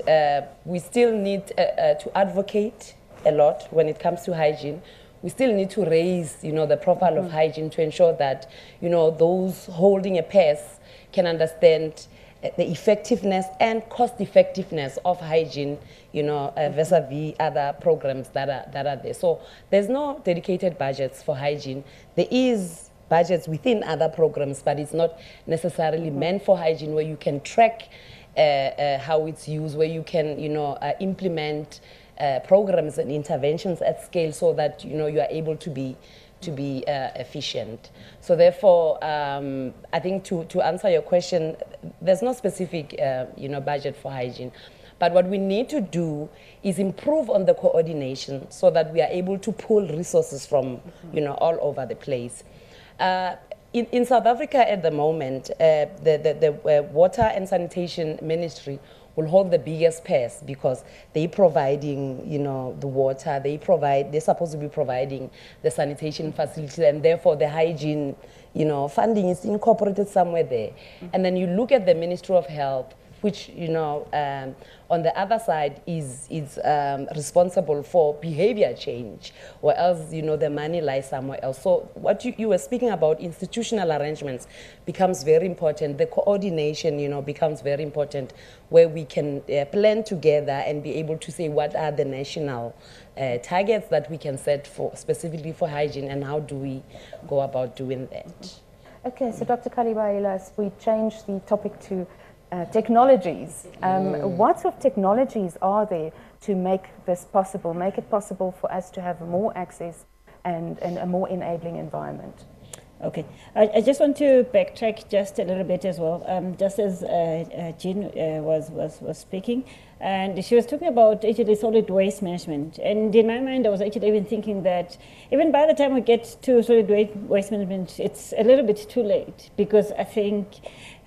We still need to advocate a lot when it comes to hygiene. We still need to raise, the profile of hygiene to ensure that, those holding a purse can understand the effectiveness and cost effectiveness of hygiene, vis-a-vis other programs that are there. So there's no dedicated budgets for hygiene. There is budgets within other programs, but it's not necessarily meant for hygiene, where you can track how it's used, where you can, implement programs and interventions at scale, so that you are able to be efficient. So therefore, I think to answer your question, there's no specific budget for hygiene. But what we need to do is improve on the coordination, so that we are able to pull resources from all over the place. In South Africa at the moment, the Water and Sanitation Ministry will hold the biggest purse, because they're providing, the water, they're supposed to be providing the sanitation facilities, and therefore the hygiene, funding is incorporated somewhere there. And then you look at the Ministry of Health, which, on the other side is responsible for behavior change, or else, the money lies somewhere else. So what you were speaking about, institutional arrangements, becomes very important. The coordination, becomes very important, where we can plan together and be able to say what are the national targets that we can set for specifically for hygiene, and how do we go about doing that. Okay, so Dr. Kalebaila, as we change the topic to technologies. What sort of technologies are there to make this possible, make it possible for us to have more access and a more enabling environment? Okay, I just want to backtrack just a little bit as well. Just as Jeanne was speaking, and she was talking about actually solid waste management. And in my mind, I was actually even thinking that even by the time we get to solid waste management, it's a little bit too late, because I think,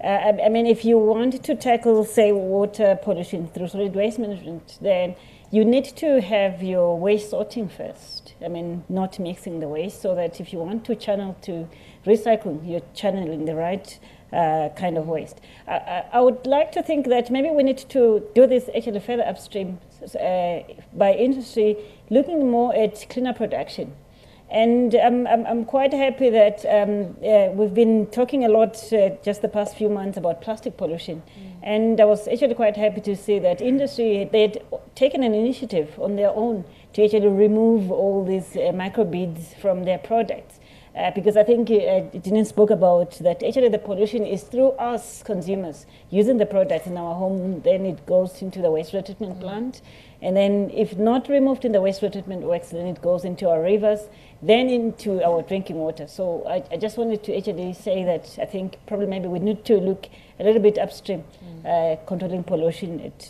I mean, if you want to tackle, say, water pollution through solid waste management, then you need to have your waste sorting first. I mean, not mixing the waste, so that if you want to channel to recycling, you're channeling the right kind of waste. I would like to think that maybe we need to do this actually further upstream by industry, looking more at cleaner production. And I'm quite happy that we've been talking a lot just the past few months about plastic pollution. And I was actually quite happy to see that industry, they'd taken an initiative on their own to actually remove all these microbeads from their products. Because I think Jeanne spoke about that actually the pollution is through us consumers using the products in our home, then it goes into the wastewater treatment plant. And then if not removed in the wastewater treatment works, then it goes into our rivers, then into our drinking water. So I just wanted to actually say that I think probably maybe we need to look a little bit upstream, controlling pollution at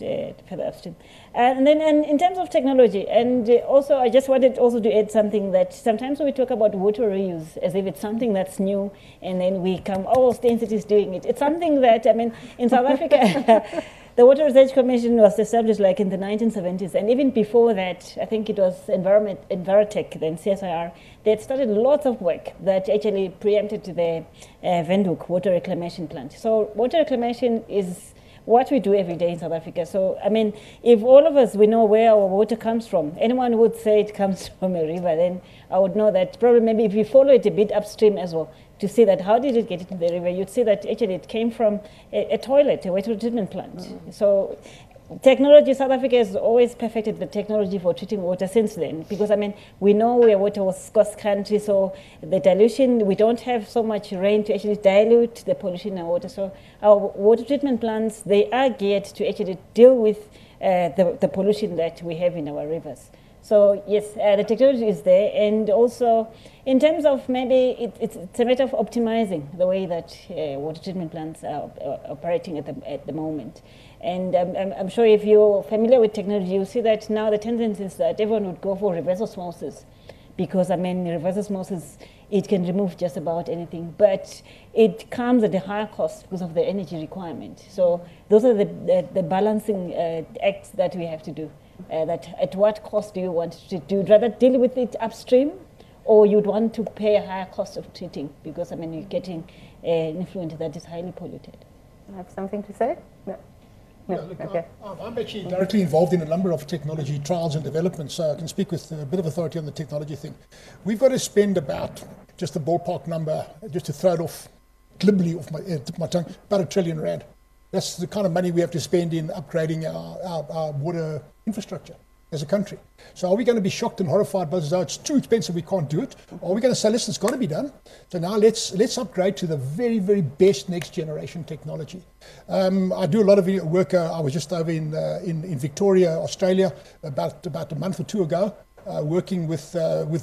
further upstream. And then in terms of technology, and also I just wanted also to add something that sometimes we talk about water reuse as if it's something that's new, and then we come, oh, State City is doing it. It's something that, I mean, in South Africa, the Water Research Commission was established like in the 1970s, and even before that, I think it was Envirotech, then CSIR, they had started lots of work that actually preempted the Windhoek water reclamation plant. So water reclamation is what we do every day in South Africa. So, I mean, if all of us, we know where our water comes from, anyone would say it comes from a river, then I would know that probably maybe if we follow it a bit upstream as well, to see that how did it get into the river, you'd see that actually it came from a toilet, a wastewater treatment plant. So technology, South Africa has always perfected the technology for treating water since then, because I mean, we know where water was scarce country, so the dilution, we don't have so much rain to actually dilute the pollution in our water. So our water treatment plants, they are geared to actually deal with the pollution that we have in our rivers. So yes, the technology is there, and also in terms of maybe it's a matter of optimizing the way that water treatment plants are operating at the moment. And I'm sure if you're familiar with technology, you'll see that now the tendency is that everyone would go for reverse osmosis, because I mean reverse osmosis, it can remove just about anything, but it comes at a higher cost because of the energy requirement. So those are the balancing acts that we have to do. That at what cost do you want to do? You'd rather deal with it upstream, or you'd want to pay a higher cost of treating, because I mean you're getting an effluent that is highly polluted. I have something to say? No. Yeah, look, Okay. I'm actually directly involved in a number of technology trials and developments, so I can speak with a bit of authority on the technology thing. We've got to spend about, just a ballpark number, just to throw it off glibly off my tongue, about R1 trillion. That's the kind of money we have to spend in upgrading our water infrastructure as a country. So are we going to be shocked and horrified by this? Oh, it's too expensive, we can't do it? Or are we going to say, listen, it's got to be done? So now let's upgrade to the very, very best next generation technology. I do a lot of work. I was just over in Victoria, Australia, about a month or two ago, working with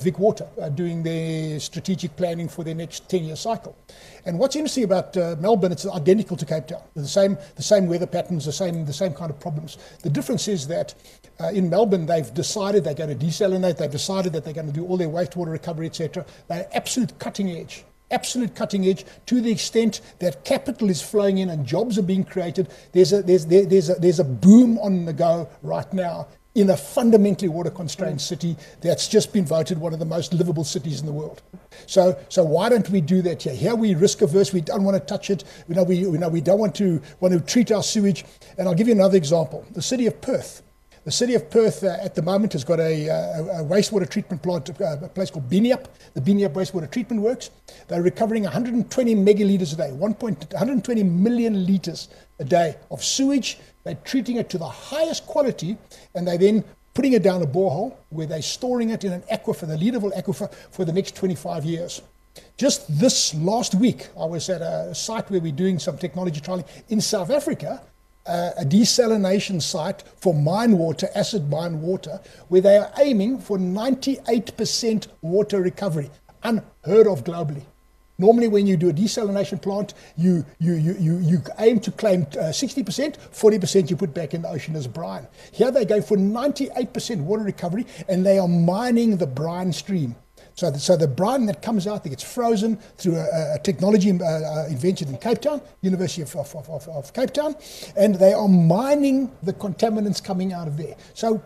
Vic Water, doing their strategic planning for their next 10-year cycle. And what's interesting about Melbourne, it's identical to Cape Town. The same weather patterns, the same kind of problems. The difference is that in Melbourne, they've decided they're going to desalinate. They've decided that they're going to do all their wastewater recovery, etc. They're absolute cutting edge to the extent that capital is flowing in and jobs are being created. There's a boom on the go right now in a fundamentally water-constrained city that's just been voted one of the most livable cities in the world. So why don't we do that here? Here we risk-averse. We don't want to touch it. We don't want to treat our sewage. And I'll give you another example. The city of Perth. The city of Perth at the moment has got a wastewater treatment plant, a place called Villliers, the Villliers Wastewater Treatment Works. They're recovering 120 megalitres a day, 120 million litres a day of sewage. They're treating it to the highest quality, and they're then putting it down a borehole where they're storing it in an aquifer, the leadable aquifer, for the next 25 years. Just this last week, I was at a site where we're doing some technology trialing in South Africa, a desalination site for mine water, acid mine water, where they are aiming for 98% water recovery. Unheard of globally. Normally, when you do a desalination plant, you aim to claim 60%, 40% you put back in the ocean as brine. Here they go for 98% water recovery, and they are mining the brine stream. So the brine that comes out, that gets frozen through a technology invented in Cape Town, University of Cape Town, and they are mining the contaminants coming out of there. So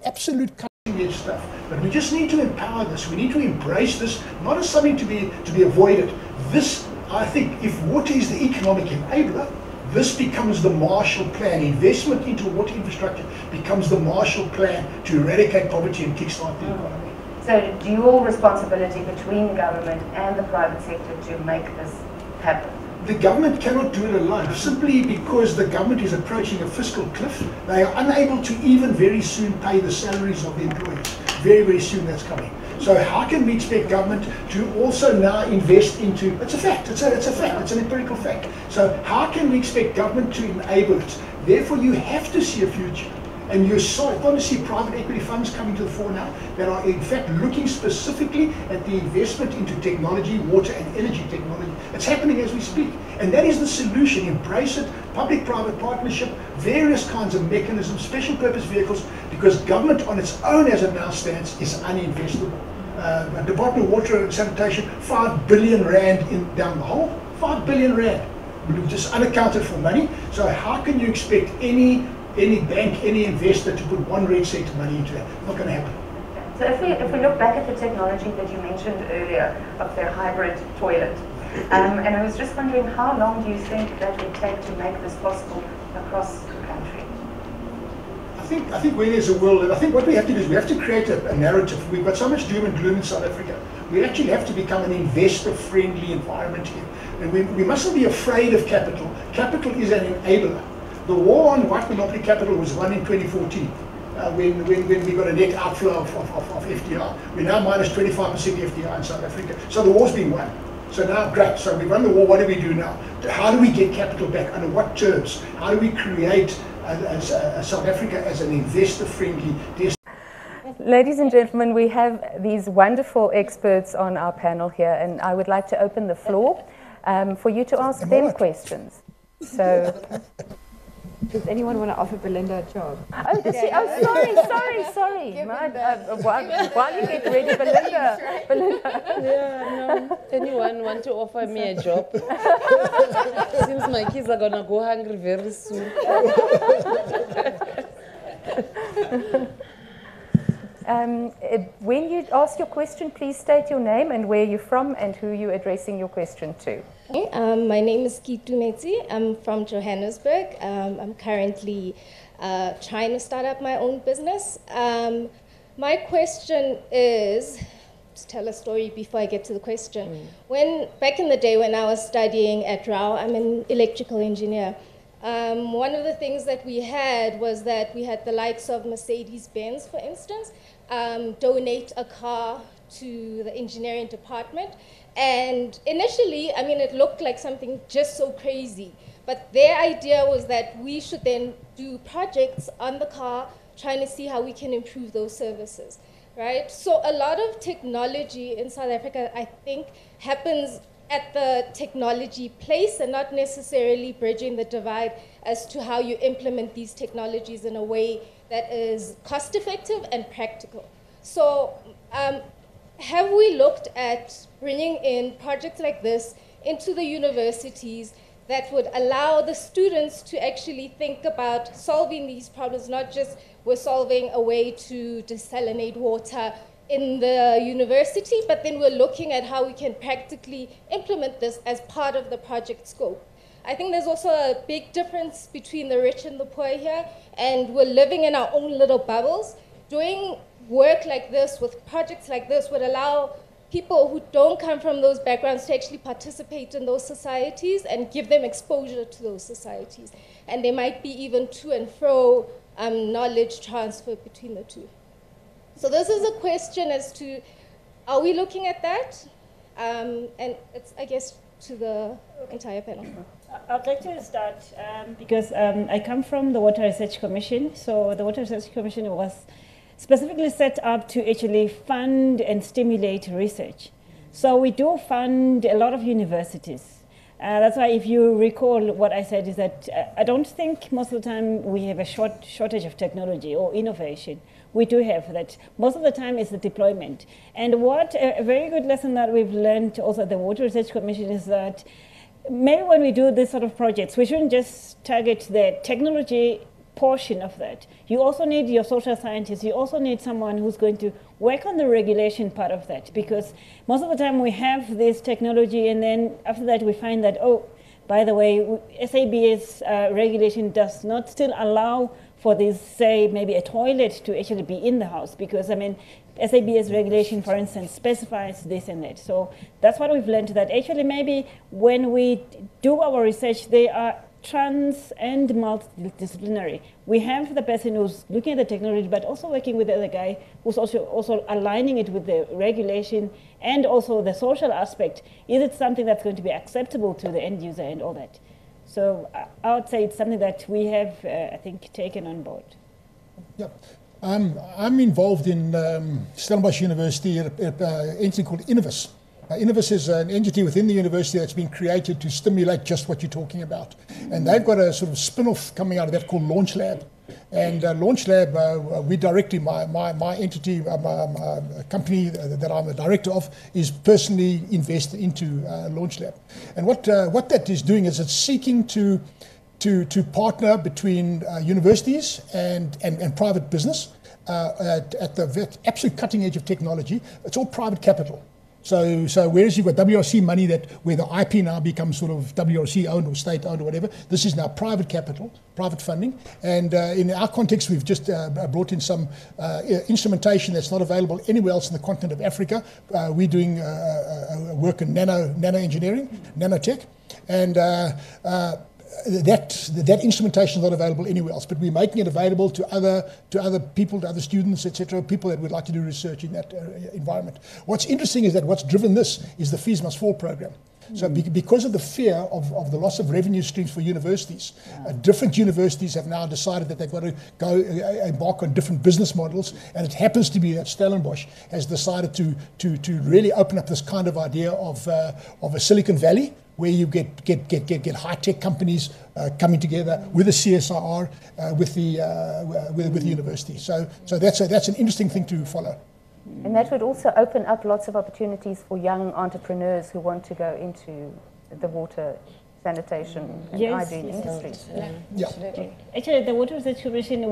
absolute cutting-edge stuff. But we just need to empower this. We need to embrace this, not as something to be avoided. This, I think, if water is the economic enabler, this becomes the Marshall Plan. Investment into water infrastructure becomes the Marshall Plan to eradicate poverty and kickstart the economy. So dual responsibility between the government and the private sector to make this happen. The government cannot do it alone, simply because the government is approaching a fiscal cliff. They are unable to even very soon pay the salaries of the employees. Very, very soon that's coming. So how can we expect government to also now invest into, it's a fact, it's a fact, it's an empirical fact. So how can we expect government to enable it? Therefore you have to see a future. And you're starting to see private equity funds coming to the fore now that are in fact looking specifically at the investment into technology, water and energy technology. It's happening as we speak. And that is the solution. Embrace it, public-private partnership, various kinds of mechanisms, special purpose vehicles, because government on its own as it now stands is uninvestable. Department of Water and Sanitation, 5 billion rand down the hole, 5 billion rand. Just unaccounted for money. So how can you expect any bank, any investor to put one red cent of money into that? Not going to happen. So if we look back at the technology that you mentioned earlier of their hybrid toilet, and I was just wondering, how long do you think that would take to make this possible across the country? I think where there's a will, and I think what we have to do is we have to create a narrative. We've got so much doom and gloom in South Africa. We actually have to become an investor-friendly environment here. And we mustn't be afraid of capital. Capital is an enabler. The war on white monopoly capital was won in 2014 when we got a net outflow of FDI. We're now minus 25% FDI in South Africa. So the war's been won. So now, great. So we've won the war. What do we do now? How do we get capital back? Under what terms? How do we create South Africa as an investor-friendly destination? Ladies and gentlemen, we have these wonderful experts on our panel here, and I would like to open the floor for you to ask them questions. So... Does anyone want to offer Belinda a job? Oh, sorry. While you get ready, Belinda. Yeah, no. Anyone want to offer me a job? Seems my kids are going to go hungry very soon. When you ask your question, please state your name and where you're from and who you're addressing your question to. My name is Kitu Metsi. I'm from Johannesburg. I'm currently trying to start up my own business. My question is, to tell a story before I get to the question. Back in the day when I was studying at RAU, I'm an electrical engineer. One of the things that we had was that we had the likes of Mercedes-Benz, for instance, donate a car to the engineering department. And initially, I mean, it looked like something just so crazy. But their idea was that we should then do projects on the car, trying to see how we can improve those services, right? So a lot of technology in South Africa, I think, happens at the technology place and not necessarily bridging the divide as to how you implement these technologies in a way that is cost-effective and practical. So have we looked at bringing in projects like this into the universities that would allow the students to actually think about solving these problems, not just we're solving a way to desalinate water in the university, but then we're looking at how we can practically implement this as part of the project scope. I think there's also a big difference between the rich and the poor here, and we're living in our own little bubbles. Doing work like this with projects like this would allow people who don't come from those backgrounds to actually participate in those societies and give them exposure to those societies. And there might be even to and fro knowledge transfer between the two. So this is a question as to, are we looking at that? And it's, I guess, to the entire panel. I'd like to start because I come from the Water Research Commission. So the Water Research Commission was specifically set up to actually fund and stimulate research. So we do fund a lot of universities. That's why, if you recall, what I said is that I don't think most of the time we have a shortage of technology or innovation. We do have that. Most of the time it's the deployment. And what a very good lesson that we've learned also at the Water Research Commission is that maybe when we do this sort of projects, we shouldn't just target the technology portion of that. You also need your social scientists. You also need someone who's going to work on the regulation part of that, because most of the time we have this technology and then after that we find that, oh, by the way, SABS regulation does not still allow for this, say, maybe a toilet to actually be in the house, because, I mean, SABS regulation, for instance, specifies this and that. So that's what we've learned, that actually maybe when we do our research, they are trans and multidisciplinary. We have the person who's looking at the technology, but also working with the other guy who's also aligning it with the regulation and also the social aspect. Is it something that's going to be acceptable to the end user and all that? So I would say it's something that we have, I think, taken on board. Yeah. I'm involved in Stellenbosch University at an entity called Innovus. Innovus is an entity within the university that's been created to stimulate just what you're talking about. And they've got a sort of spin-off coming out of that called Launch Lab. And Launch Lab, we directly, my entity, company that I'm a director of, is personally invested into Launch Lab. And what that is doing is it's seeking to partner between universities and private business at the absolute cutting edge of technology. It's all private capital. So whereas you've got WRC money where the IP now becomes sort of WRC owned or state owned or whatever, this is now private capital, private funding. And in our context, we've just brought in some instrumentation that's not available anywhere else in the continent of Africa. We're doing work in nano engineering, nanotech, and that instrumentation is not available anywhere else, but we're making it available to other people, to other students, etc., people that would like to do research in that environment. What's interesting is that what's driven this is the Fees Must Fall program. So because of the fear of the loss of revenue streams for universities, different universities have now decided that they've got to go embark on different business models, and it happens to be that Stellenbosch has decided to really open up this kind of idea of a Silicon Valley, where you get high-tech companies coming together with a CSIR, with the university. So that's an interesting thing to follow. And that would also open up lots of opportunities for young entrepreneurs who want to go into the water, sanitation, and hygiene industry. Yeah. Absolutely. Actually, at the Water Research Commission,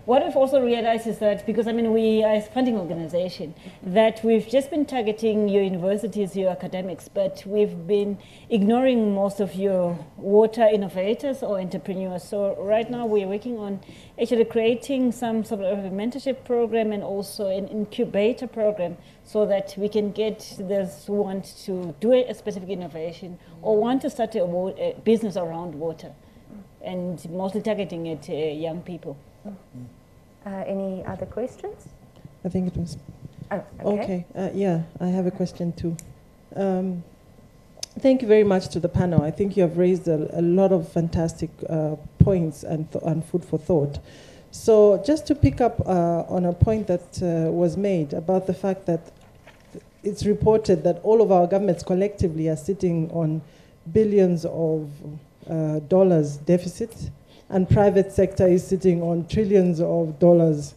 what we've also realized is that, because I mean, we are a funding organization, that we've just been targeting your universities, your academics, but we've been ignoring most of your water innovators or entrepreneurs. So right now we're working on actually creating some sort of a mentorship program and also an incubator program, so that we can get those who want to do a specific innovation or want to start a business around water, and mostly targeting at young people. Any other questions? I think it was. Oh, okay. Yeah, I have a question too. Thank you very much to the panel. I think you have raised a lot of fantastic points and food for thought. So just to pick up on a point that was made about the fact that it's reported that all of our governments collectively are sitting on billions of dollars deficit, and private sector is sitting on trillions of dollars,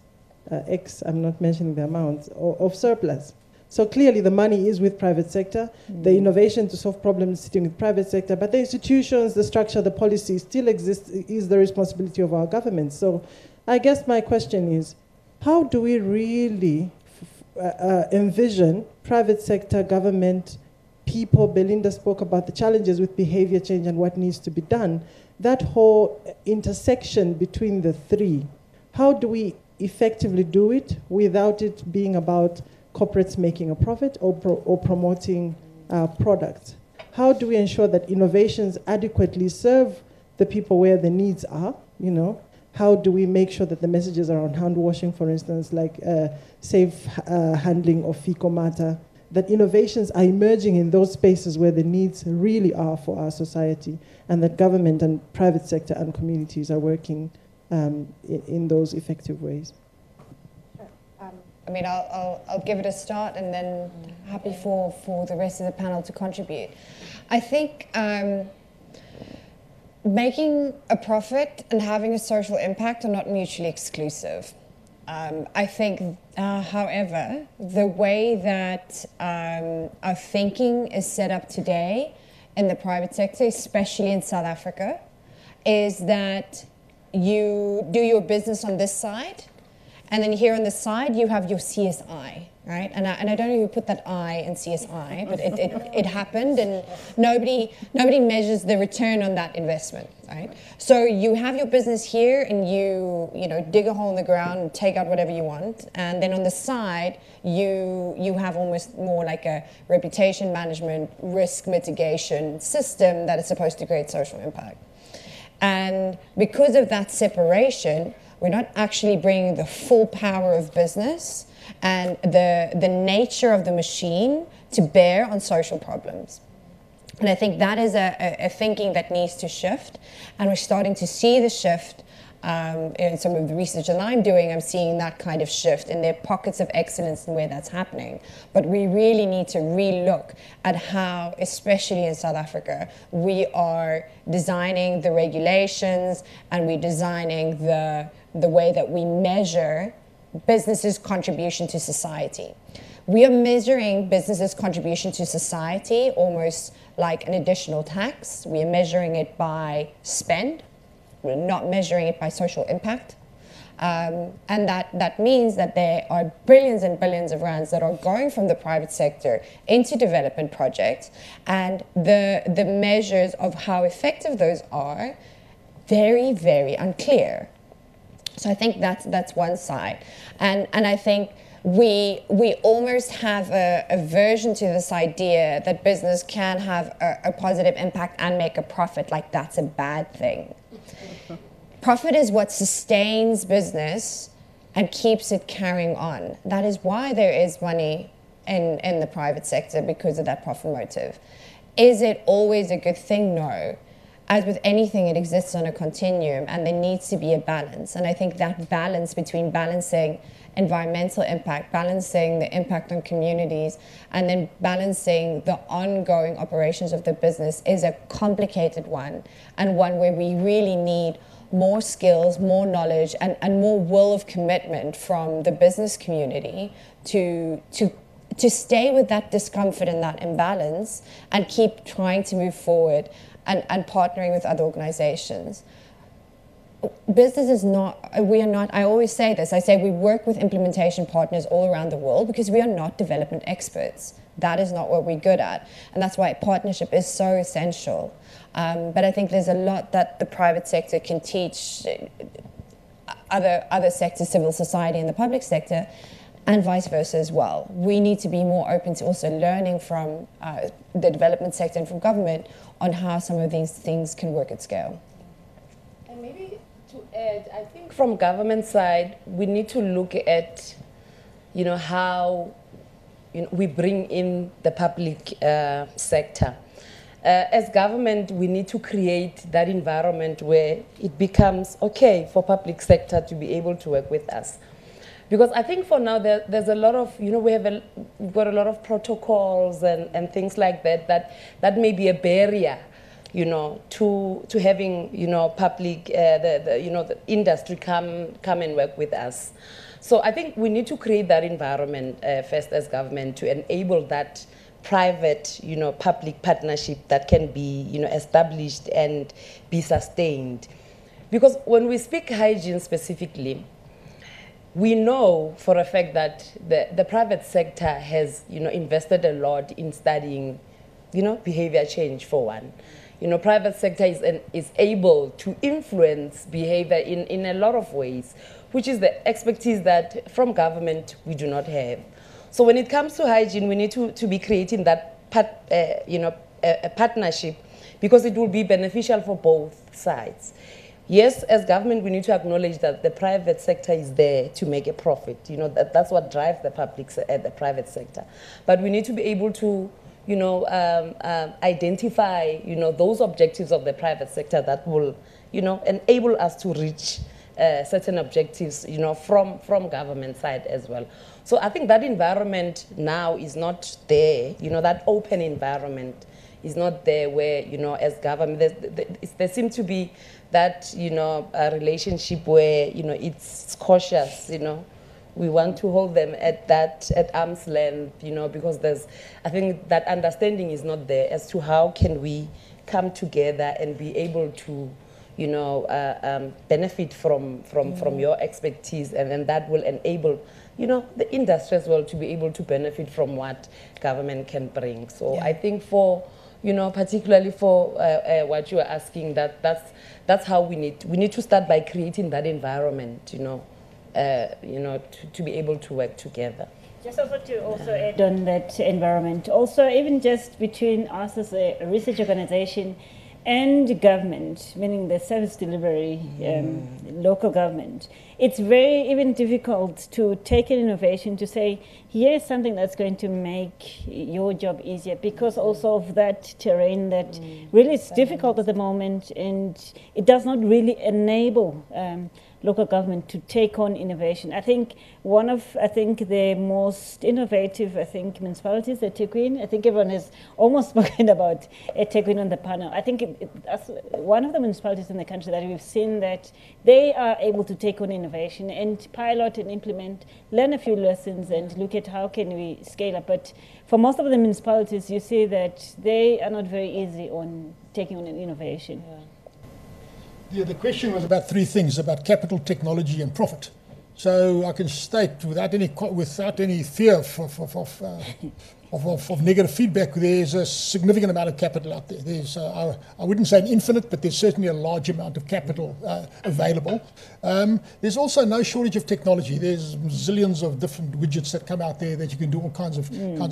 I'm not mentioning the amount, of surplus. So clearly the money is with private sector, the innovation to solve problems is sitting with private sector, but the institutions, the structure, the policy still exists, is the responsibility of our government. So I guess my question is, how do we really envision private sector, government, people? Belinda spoke about the challenges with behavior change and what needs to be done. That whole intersection between the three, how do we effectively do it without it being about corporates making a profit or promoting products? How do we ensure that innovations adequately serve the people where the needs are, you know? How do we make sure that the messages around hand washing, for instance, like safe handling of fecal matter, that innovations are emerging in those spaces where the needs really are for our society, and that government and private sector and communities are working in those effective ways? I mean, I'll give it a start and then happy for the rest of the panel to contribute. I think making a profit and having a social impact are not mutually exclusive. I think, however, the way that our thinking is set up today in the private sector, especially in South Africa, is that you do your business on this side, and then here on the side you have your CSI, right? And I don't know who put that I in CSI, but it happened, and nobody measures the return on that investment, right? So you have your business here, and you know, dig a hole in the ground and take out whatever you want, and then on the side you have almost more like a reputation management, risk mitigation system that is supposed to create social impact. And because of that separation, we're not actually bringing the full power of business and the nature of the machine to bear on social problems. And I think that is a thinking that needs to shift. And we're starting to see the shift in some of the research that I'm doing. I'm seeing that kind of shift, and there are pockets of excellence in where that's happening. But we really need to relook at how, especially in South Africa, we are designing the regulations and we're designing the way that we measure businesses' contribution to society. We are measuring businesses' contribution to society almost like an additional tax. We are measuring it by spend. We're not measuring it by social impact. And that means that there are billions and billions of rands that are going from the private sector into development projects, and the measures of how effective those are very, very unclear. So I think that's one side. And I think we almost have a aversion to this idea that business can have a positive impact and make a profit, like that's a bad thing. Profit is what sustains business and keeps it carrying on. That is why there is money in the private sector, because of that profit motive. Is it always a good thing? No. As with anything, it exists on a continuum, and there needs to be a balance. And I think that balance between balancing environmental impact, balancing the impact on communities, and then balancing the ongoing operations of the business is a complicated one, and one where we really need more skills, more knowledge, and more will of commitment from the business community to stay with that discomfort and that imbalance and keep trying to move forward and partnering with other organizations. Business is not, we are not, I always say this, I say we work with implementation partners all around the world because we are not development experts. That is not what we're good at. And that's why partnership is so essential. But I think there's a lot that the private sector can teach other sectors, civil society and the public sector, and vice versa as well. We need to be more open to also learning from the development sector and from government on how some of these things can work at scale. And maybe to add, I think from government side, we need to look at, you know, how we bring in the public sector. As government, we need to create that environment where it becomes okay for public sector to be able to work with us. Because I think for now there's a lot of, you know, we've got a lot of protocols and things like that may be a barrier, you know, to having, you know, public, the industry come and work with us. So I think we need to create that environment first as government to enable that private, you know, public partnership that can be, you know, established and be sustained. Because when we speak hygiene specifically, we know for a fact that the private sector has, you know, invested a lot in studying, you know, behavior change for one. You know, private sector is able to influence behavior in a lot of ways, which is the expertise that from government we do not have. So when it comes to hygiene, we need to be creating that a partnership, because it will be beneficial for both sides. Yes, as government, we need to acknowledge that the private sector is there to make a profit. You know, that's what drives the the private sector. But we need to be able to, you know, identify, you know, those objectives of the private sector that will, you know, enable us to reach certain objectives, you know, from government side as well. So I think that environment now is not there, you know, that open environment is not there where, you know, as government, there seems to be that, you know, a relationship where, you know, it's cautious, you know. We want to hold them at arm's length, you know, because I think that understanding is not there as to how can we come together and be able to, you know, benefit from your expertise, and then that will enable, you know, the industry as well to be able to benefit from what government can bring. So I think for, you know, particularly for what you are asking, that's how we need to start by creating that environment, you know, to be able to work together. Just also to also add on that environment, also even just between us as a research organization and government, meaning the service delivery, local government, it's very even difficult to take an innovation to say, here's something that's going to make your job easier, because also of that terrain that really is difficult at the moment, and it does not really enable local government to take on innovation. I think one of the most innovative, municipalities, eThekwini. I think everyone has almost spoken about eThekwini on the panel. I think that's one of the municipalities in the country that we've seen that they are able to take on innovation and pilot and implement, learn a few lessons and look at how can we scale up. But for most of the municipalities, you see that they are not very easy on taking on an innovation. The question was about three things, about capital, technology, and profit. So I can state without any fear of negative feedback, there's a significant amount of capital out there. There's, I wouldn't say an infinite, but there's certainly a large amount of capital available. There's also no shortage of technology. There's zillions of different widgets that come out there that you can do all kinds of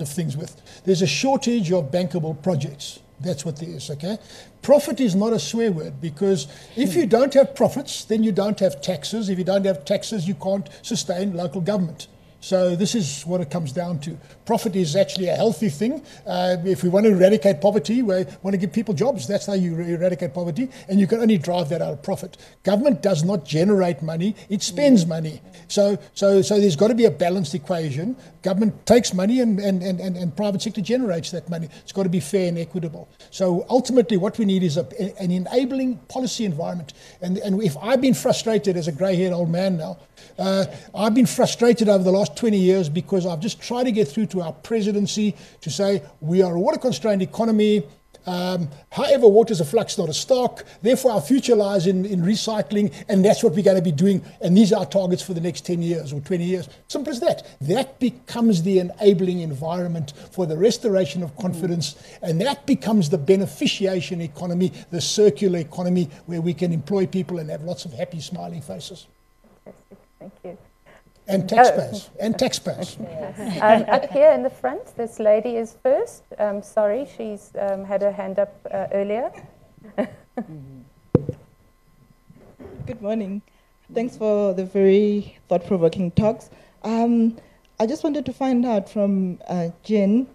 things with. There's a shortage of bankable projects. That's what there is, okay? Profit is not a swear word, because if you don't have profits, then you don't have taxes. If you don't have taxes, you can't sustain local government. So this is what it comes down to. Profit is actually a healthy thing. If we want to eradicate poverty, we want to give people jobs. That's how you eradicate poverty, and you can only drive that out of profit. Government does not generate money, it spends money. So there's got to be a balanced equation. Government takes money and private sector generates that money. It's got to be fair and equitable. So ultimately what we need is an enabling policy environment. And if I've been frustrated as a grey-haired old man now, I've been frustrated over the last 20 years because I've just tried to get through to our presidency to say we are a water-constrained economy. However, water is a flux, not a stock. Therefore, our future lies in recycling, and that's what we're going to be doing. And these are our targets for the next 10 years or 20 years. Simple as that. That becomes the enabling environment for the restoration of confidence, and that becomes the beneficiation economy, the circular economy, where we can employ people and have lots of happy, smiling faces. Thank you. And taxpayers. And taxpayers. Up here in the front, this lady is first. Sorry, she's had her hand up earlier. Good morning. Thanks for the very thought-provoking talks. I just wanted to find out from Jeanne,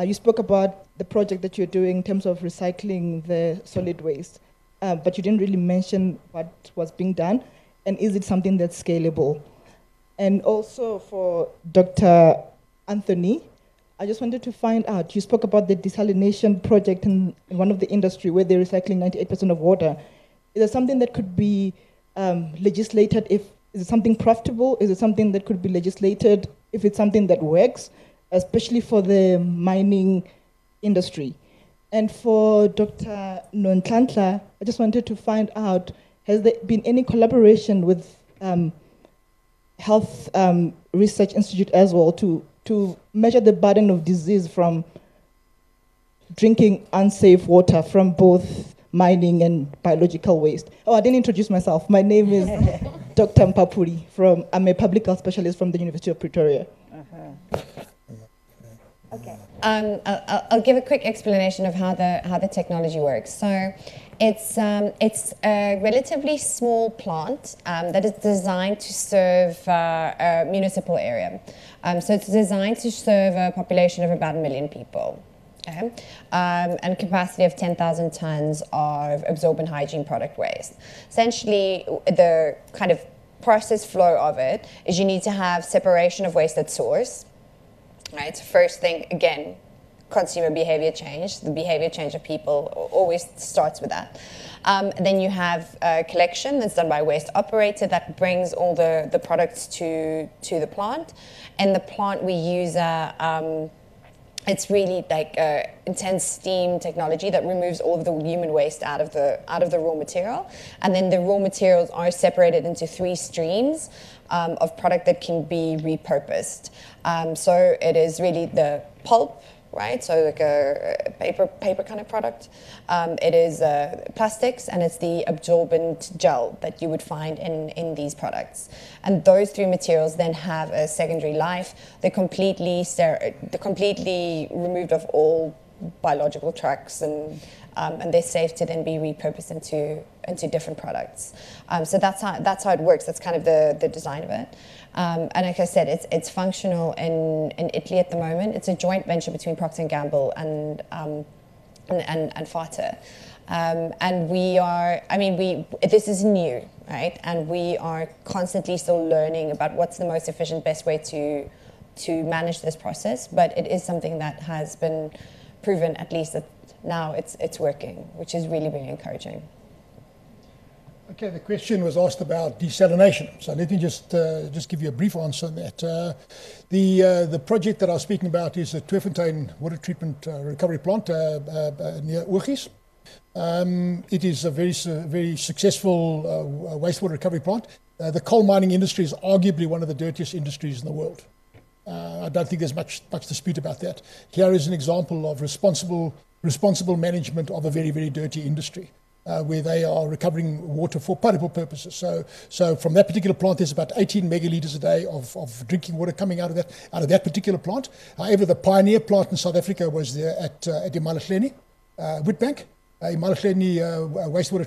you spoke about the project that you're doing in terms of recycling the solid waste, but you didn't really mention what was being done, and is it something that's scalable? And also for Dr. Anthony, I just wanted to find out, you spoke about the desalination project in one of the industry where they're recycling 98% of water. Is it something that could be legislated? Is it something profitable? Is it something that could be legislated if it's something that works, especially for the mining industry? And for Dr. Nonhlanhla, I just wanted to find out, has there been any collaboration with Health Research Institute as well to measure the burden of disease from drinking unsafe water from both mining and biological waste? Oh, I didn't introduce myself. My name is Dr. Mpapuri. I'm a public health specialist from the University of Pretoria. Okay. I'll give a quick explanation of how the technology works. So it's a relatively small plant that is designed to serve a municipal area. So it's designed to serve a population of about 1 million people. Okay. And capacity of 10,000 tons of absorbent hygiene product waste. Essentially, the kind of process flow of it is you need to have separation of waste at source. Right. So first thing, again, consumer behavior change. The behavior change of people always starts with that. Then you have collection that's done by a waste operator that brings all the products to the plant. And the plant we use it's really like intense steam technology that removes all of the human waste out of the raw material. And then the raw materials are separated into 3 streams of product that can be repurposed. So it is really the pulp, right? So like a paper kind of product. It is plastics, and it's the absorbent gel that you would find in these products. And those 3 materials then have a secondary life. They're completely removed of all biological tracks, and they're safe to then be repurposed into different products. So that's how it works. That's kind of the design of it. And like I said, it's functional in Italy at the moment. It's a joint venture between Procter & Gamble and Fata. And this is new, right? And we are constantly still learning about what's the most efficient, best way to manage this process. But it is something that has been proven, at least that now it's working, which is really, really encouraging. Okay, the question was asked about desalination. So let me just give you a brief answer on that. The project that I was speaking about is the Tweefontein water treatment recovery plant near Oortjies. It is a very successful wastewater recovery plant. The coal mining industry is arguably one of the dirtiest industries in the world. I don't think there's much dispute about that. Here is an example of responsible management of a very, very dirty industry. Where they are recovering water for potable purposes. So from that particular plant, there's about 18 megalitres a day of drinking water coming out of that particular plant. However, the pioneer plant in South Africa was there at Nonhlanhla Witbank. Nonhlanhla wastewater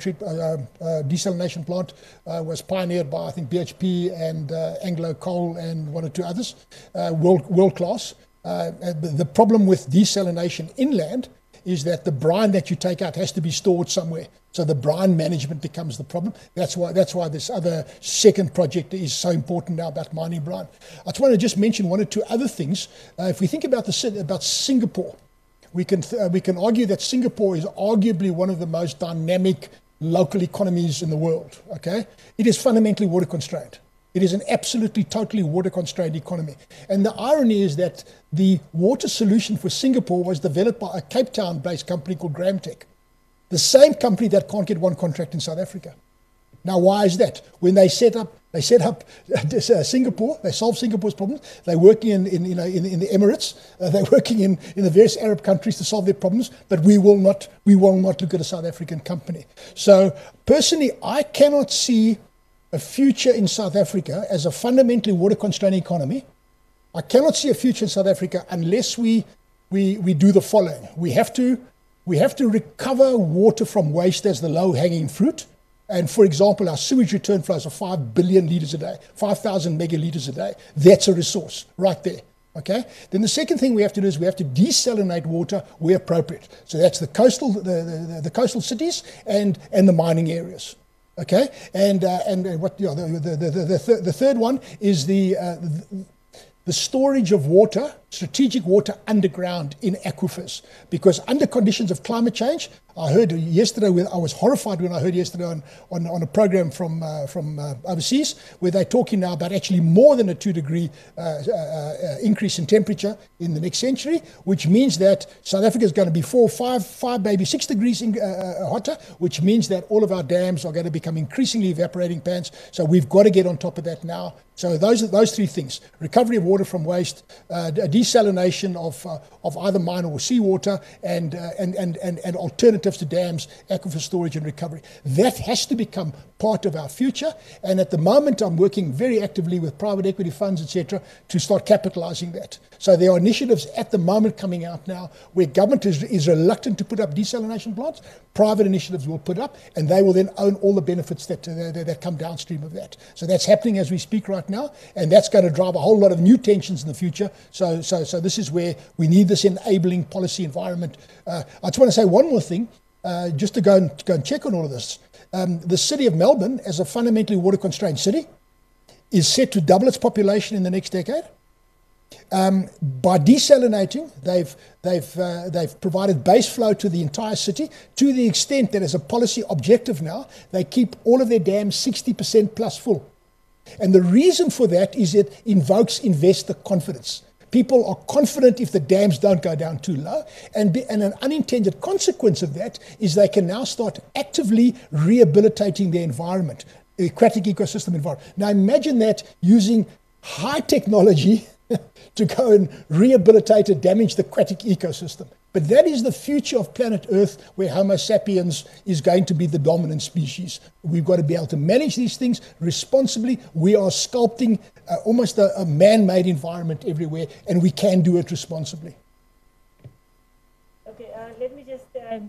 desalination plant was pioneered by, I think, BHP and Anglo Coal and 1 or 2 others, world class. The problem with desalination inland is that the brine that you take out has to be stored somewhere. So the brine management becomes the problem. That's why this other second project is so important now about mining brine. I just want to just mention 1 or 2 other things. If we think about Singapore, we can argue that Singapore is arguably one of the most dynamic local economies in the world. Okay, it is fundamentally water constrained. It is an absolutely, totally water-constrained economy. And the irony is that the water solution for Singapore was developed by a Cape Town-based company called Gramtech, the same company that can't get 1 contract in South Africa. Now, why is that? When they set up Singapore, they solved Singapore's problems. They're working in the Emirates. They're working in the various Arab countries to solve their problems. But we will not look at a South African company. So personally, I cannot see a future in South Africa as a fundamentally water-constrained economy. I cannot see a future in South Africa unless we do the following. We have to recover water from waste as the low-hanging fruit. And for example, our sewage return flows are 5 billion litres a day, 5,000 megalitres a day. That's a resource right there. Okay. Then the second thing we have to do is we have to desalinate water where appropriate. So that's the coastal cities and the mining areas. Okay, and what the third one is the storage of water, strategic water underground in aquifers, because under conditions of climate change, I heard yesterday, I was horrified when I heard yesterday on a program from overseas, where they're talking now about actually more than a 2-degree increase in temperature in the next century, which means that South Africa is going to be 4, 5, maybe 6 degrees hotter, which means that all of our dams are going to become increasingly evaporating pans. So we've got to get on top of that now. So those 3 things: recovery of water from waste, desalination of either mine or seawater, and alternatives to dams, aquifer storage and recovery. That has to become part of our future. And at the moment, I'm working very actively with private equity funds, etc., to start capitalizing that. So there are initiatives at the moment coming out now where government is reluctant to put up desalination plants. Private initiatives will put up, and they will then own all the benefits that come downstream of that. So that's happening as we speak right right now, and that's going to drive a whole lot of new tensions in the future. So this is where we need this enabling policy environment. I just want to say one more thing, just to go and check on all of this. The city of Melbourne, as a fundamentally water-constrained city, is set to double its population in the next decade. By desalinating, they've provided base flow to the entire city, to the extent that as a policy objective now, they keep all of their dams 60% plus full. And the reason for that is it invokes investor confidence. People are confident if the dams don't go down too low, and an unintended consequence of that is they can now start actively rehabilitating their environment, the aquatic ecosystem environment. Now imagine that using high technology to go and rehabilitate a damaged aquatic ecosystem. But that is the future of planet Earth, where Homo sapiens is going to be the dominant species. We've got to be able to manage these things responsibly. We are sculpting almost a man-made environment everywhere, and we can do it responsibly. Okay, let me just,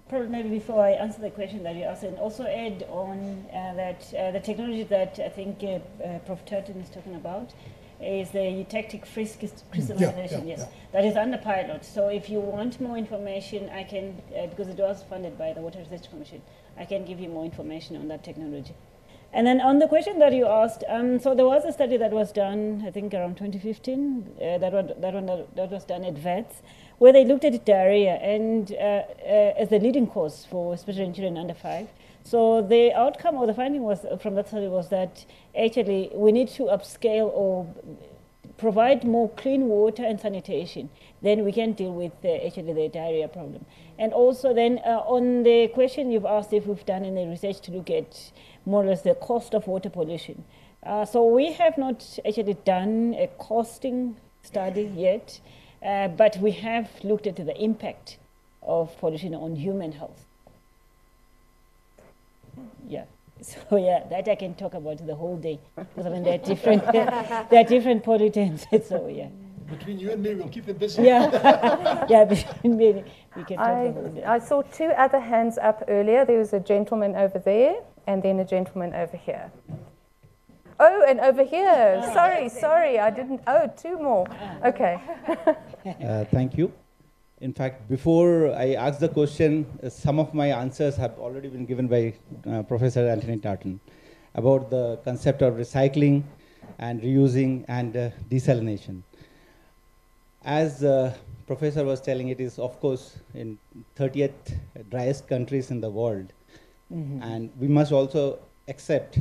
probably maybe before I answer the question that you asked, and also add on that the technology that I think Prof Turton is talking about is the eutectic frisk crystallization, yes. That is under pilot. So if you want more information, I can, because it was funded by the Water Research Commission, I can give you more information on that technology. And then on the question that you asked, so there was a study that was done, I think around 2015, that was done at VETS, where they looked at diarrhea and as the leading cause for especially in children under 5. So the outcome or the finding was from that study was that actually we need to upscale or provide more clean water and sanitation. Then we can deal with actually the diarrhea problem. And also then on the question you've asked if we've done any research to look at more or less the cost of water pollution. So we have not actually done a costing study yet, but we have looked at the impact of pollution on human health. Yeah, so yeah, that I can talk about the whole day, because I mean there are different pollutants. So yeah. Between you and me, we'll keep them busy. Yeah, yeah. Between me, we can talk the whole day. I saw 2 other hands up earlier. There was a gentleman over there, and then a gentleman over here. Oh, and over here. Sorry, I didn't. Oh, 2 more. Okay. Thank you. In fact, before I ask the question, some of my answers have already been given by Professor Anthony Turton about the concept of recycling and reusing and desalination. As Professor was telling, it is, of course, in 30th driest countries in the world. Mm-hmm. And we must also accept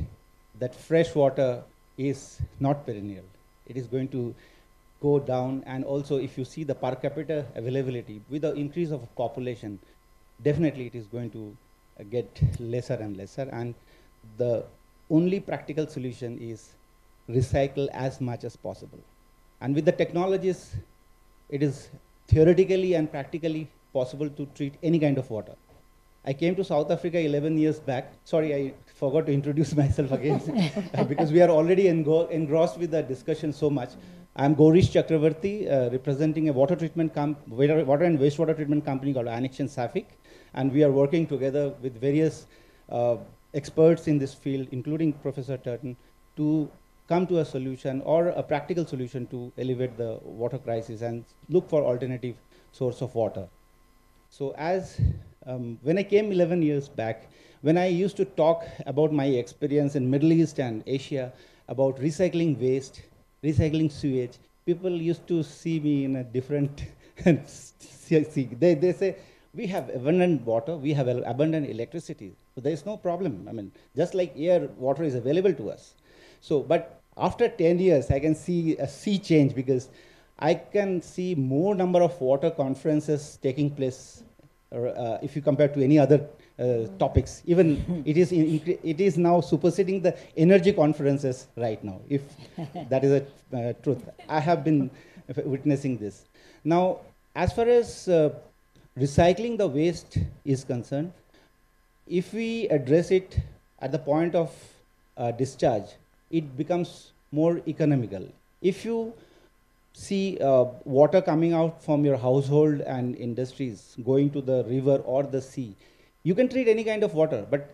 that fresh water is not perennial. It is going to go down, and also if you see the per capita availability with the increase of population, definitely it is going to get lesser and lesser, and the only practical solution is recycle as much as possible. And with the technologies, it is theoretically and practically possible to treat any kind of water. I came to South Africa 11 years back. Sorry, I forgot to introduce myself again because we are already engrossed with the discussion so much. I'm Gorish Chakravarti, representing a water and wastewater treatment company called Annexion Safik, and we are working together with various experts in this field, including Professor Turton, to come to a solution or a practical solution to alleviate the water crisis and look for alternative source of water. So as when I came 11 years back, when I used to talk about my experience in Middle East and Asia about recycling waste, recycling sewage, people used to see me in a different they say, we have abundant water, we have abundant electricity, so there is no problem. I mean, just like air, water is available to us. So, but after 10 years, I can see a sea change, because I can see more number of water conferences taking place if you compare to any other topics. Even it is now superseding the energy conferences right now, if that is a truth. I have been witnessing this. Now, as far as recycling the waste is concerned, if we address it at the point of discharge, it becomes more economical. If you see water coming out from your household and industries going to the river or the sea, you can treat any kind of water, but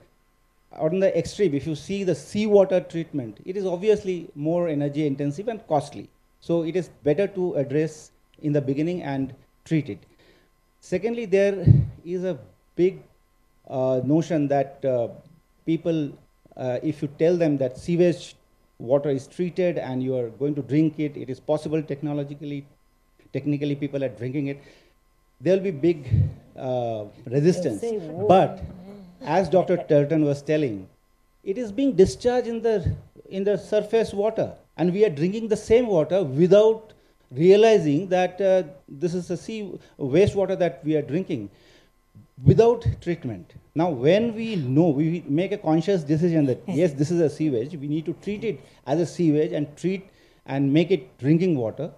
on the extreme, if you see the seawater treatment, it is obviously more energy intensive and costly. So it is better to address in the beginning and treat it. Secondly, there is a big notion that people, if you tell them that sewage water is treated and you are going to drink it, it is possible technically people are drinking it, there will be big resistance. But as Dr. Turton was telling, it is being discharged in the surface water, and we are drinking the same water without realizing that this is a wastewater that we are drinking without treatment. Now, when we know, we make a conscious decision that yes, this is a sewage, we need to treat it as a sewage and make it drinking water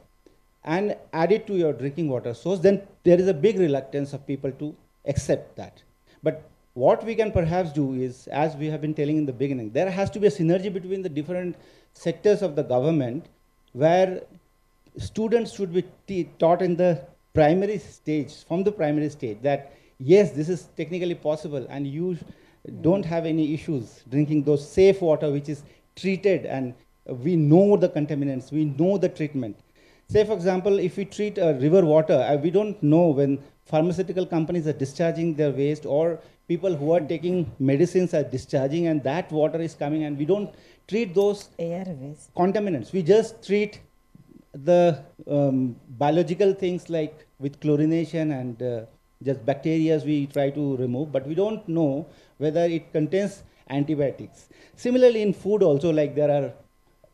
and add it to your drinking water source, then there is a big reluctance of people to accept that. But what we can perhaps do is, as we have been telling in the beginning, there has to be a synergy between the different sectors of the government where students should be taught in the primary stage, from the primary stage, that yes, this is technically possible and you don't have any issues drinking those safe water which is treated, and we know the contaminants, we know the treatment. Say, for example, if we treat river water, we don't know when pharmaceutical companies are discharging their waste, or people who are taking medicines are discharging, and that water is coming, and we don't treat those contaminants. We just treat the biological things like with chlorination and just bacteria we try to remove, but we don't know whether it contains antibiotics. Similarly, in food also, like there are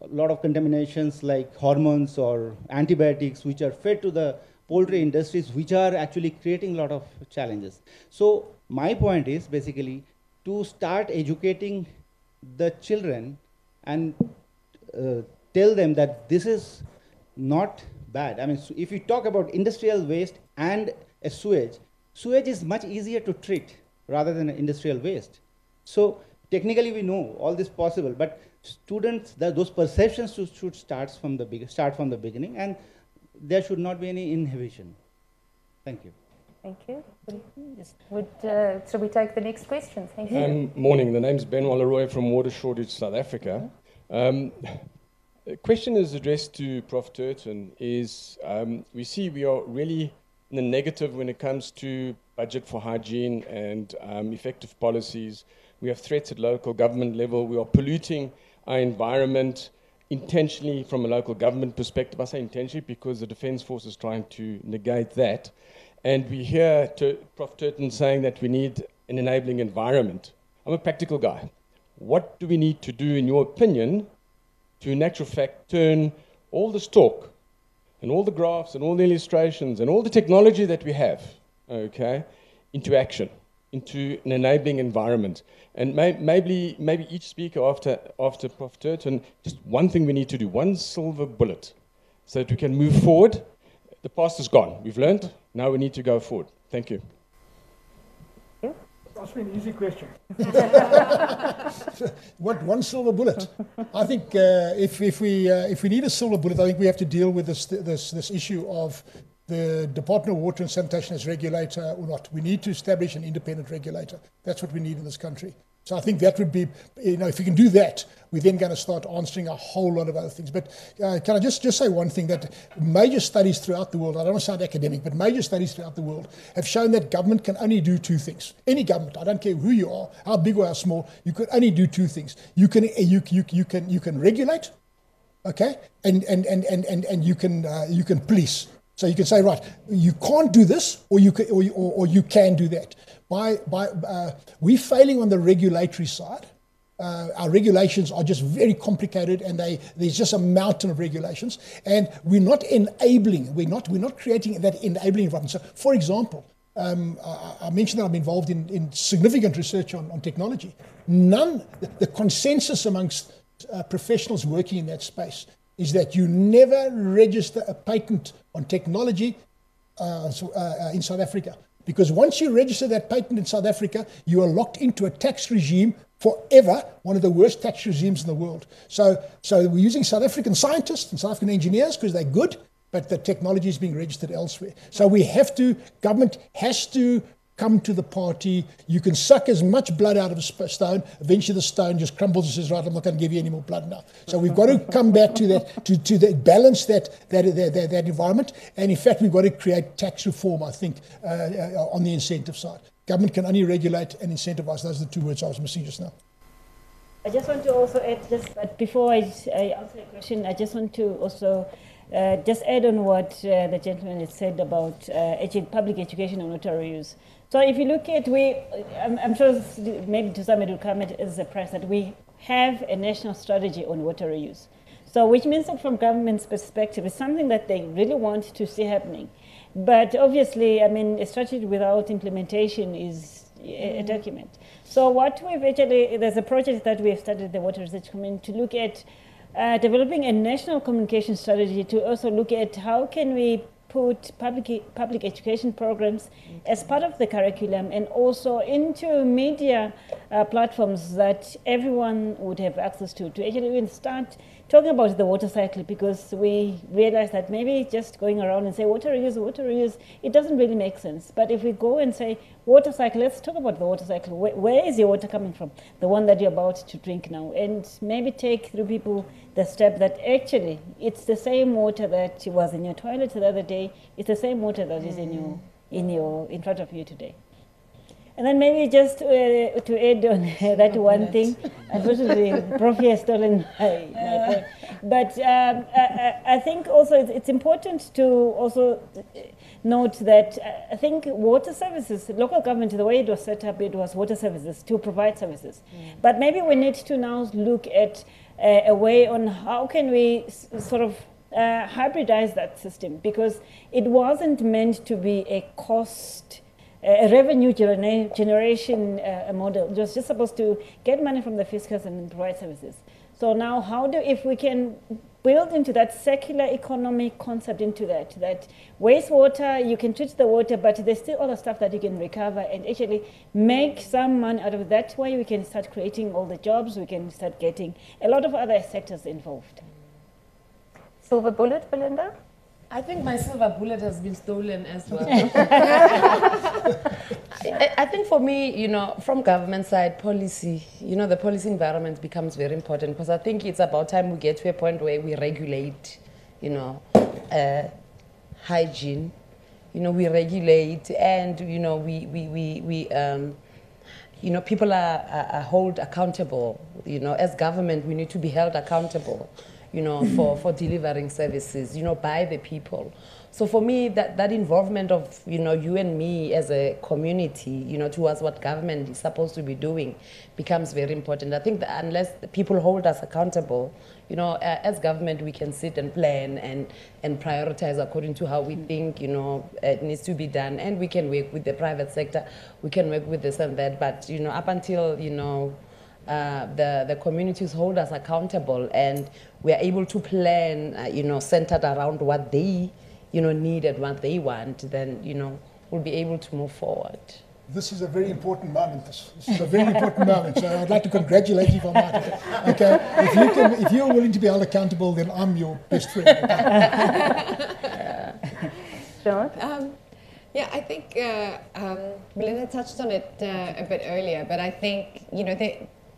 a lot of contaminations like hormones or antibiotics which are fed to the poultry industries, which are actually creating a lot of challenges. So my point is basically to start educating the children and tell them that this is not bad. I mean, so if you talk about industrial waste and a sewage is much easier to treat rather than industrial waste. So technically we know all this possible, but students, those perceptions should start from the beginning, and there should not be any inhibition. Thank you. Thank you. Shall we take the next question? Thank you. Morning. The name's Ben Walleroy from Water Shortage South Africa. The question is addressed to Prof Turton. We see we are really in the negative when it comes to budget for hygiene and effective policies. We have threats at local government level. We are polluting our environment intentionally from a local government perspective. I say intentionally because the Defence Force is trying to negate that. And we hear Prof Turton saying that we need an enabling environment. I'm a practical guy. What do we need to do, in your opinion, to in actual fact turn all this talk and all the graphs and all the illustrations and all the technology that we have, okay, into action, into an enabling environment? And maybe each speaker after Prof Turton, just one thing we need to do, one silver bullet, so that we can move forward. The past is gone. We've learned. Now we need to go forward. Thank you. Ask me an easy question. What one silver bullet? I think if we need a silver bullet, I think we have to deal with this issue of the Department of Water and Sanitation as regulator or not. We need to establish an independent regulator. That's what we need in this country. So I think that would be, if we can do that, we're then going to start answering a whole lot of other things. But can I just say one thing, that major studies throughout the world, I don't want to sound academic, but major studies throughout the world have shown that government can only do two things. Any government, I don't care who you are, how big or how small, you can only do two things. You can regulate, okay, and you can police. So you can say, right, you can't do this, or you can do that. We're failing on the regulatory side. Our regulations are just very complicated, and there's just a mountain of regulations, and we're not enabling. We're not creating that enabling environment. So, for example, I mentioned that I'm involved in significant research on technology. The consensus amongst professionals working in that space is that you never register a patent on technology in South Africa. Because once you register that patent in South Africa, you are locked into a tax regime forever, one of the worst tax regimes in the world. So we're using South African scientists and South African engineers because they're good, but the technology is being registered elsewhere. So government has to come to the party. You can suck as much blood out of a stone. Eventually the stone just crumbles and says, right, I'm not going to give you any more blood now. So we've got to come back to that, to that, balance that environment. And in fact, we've got to create tax reform, I think, on the incentive side. Government can only regulate and incentivize. Those are the two words I was missing just now. I just want to also add, but before I answer the question, I just want to also just add on what the gentleman has said about public education on water use. So if you look at, I'm sure maybe to some it will come as a press that we have a national strategy on water use. So which means that from government's perspective, it's something that they really want to see happening. But obviously, I mean, a strategy without implementation is a document. So what we've actually, there's a project that we have started at the Water Research Community to look at developing a national communication strategy to also look at how can we put public education programs as part of the curriculum and also into media platforms that everyone would have access to actually even start talking about the water cycle, because we realize that maybe just going around and say water reuse, it doesn't really make sense. But if we go and say water cycle, let's talk about the water cycle. Where is your water coming from? The one that you're about to drink now. And maybe take through people the step that actually it's the same water that was in your toilet the other day. It's the same water that is in front of you today. And then maybe just to add on that one thing, unfortunately, Prof has stolen my point. But I think also it's important to also note that I think water services, local government, the way it was set up, it was water services to provide services. But maybe we need to now look at a way on how can we sort of hybridize that system, because it wasn't meant to be a cost, a revenue generation model. It was just supposed to get money from the fiscus and provide services. So now if we can build into that circular economic concept into that wastewater, you can treat the water, but there's still other stuff that you can recover and actually make some money out of it. That way we can start creating all the jobs, we can start getting a lot of other sectors involved. Silver bullet, Belinda? I think my silver bullet has been stolen as well. I think for me, from government side, policy, the policy environment becomes very important, because I think it's about time we get to a point where we regulate, hygiene, we regulate and, people are held accountable, as government, we need to be held accountable. For delivering services, by the people. So for me, that involvement of, you and me as a community, towards what government is supposed to be doing becomes very important. I think that unless the people hold us accountable, as government, we can sit and plan and prioritize according to how we think, it needs to be done. And we can work with the private sector, we can work with this and that, but, up until, the communities hold us accountable and we are able to plan, centered around what they, need and what they want, then, we'll be able to move forward. This is a very important moment. This is a very important moment. So I'd like to congratulate you for that. Okay, if you're willing to be held accountable, then I'm your best friend. Jeanne? Yeah, I think Belinda touched on it a bit earlier, but I think,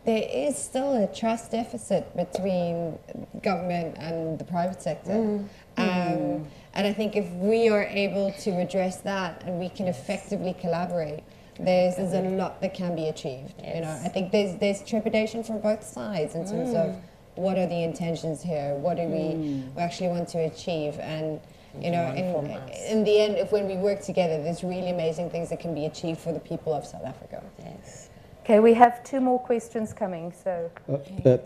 there is still a trust deficit between government and the private sector. And I think if we are able to address that and we can effectively collaborate, there's a lot that can be achieved. I think there's trepidation from both sides in terms of what are the intentions here, what do we actually want to achieve, and in the end, when we work together, there's really amazing things that can be achieved for the people of South Africa. Yes. Okay, we have 2 more questions coming, so.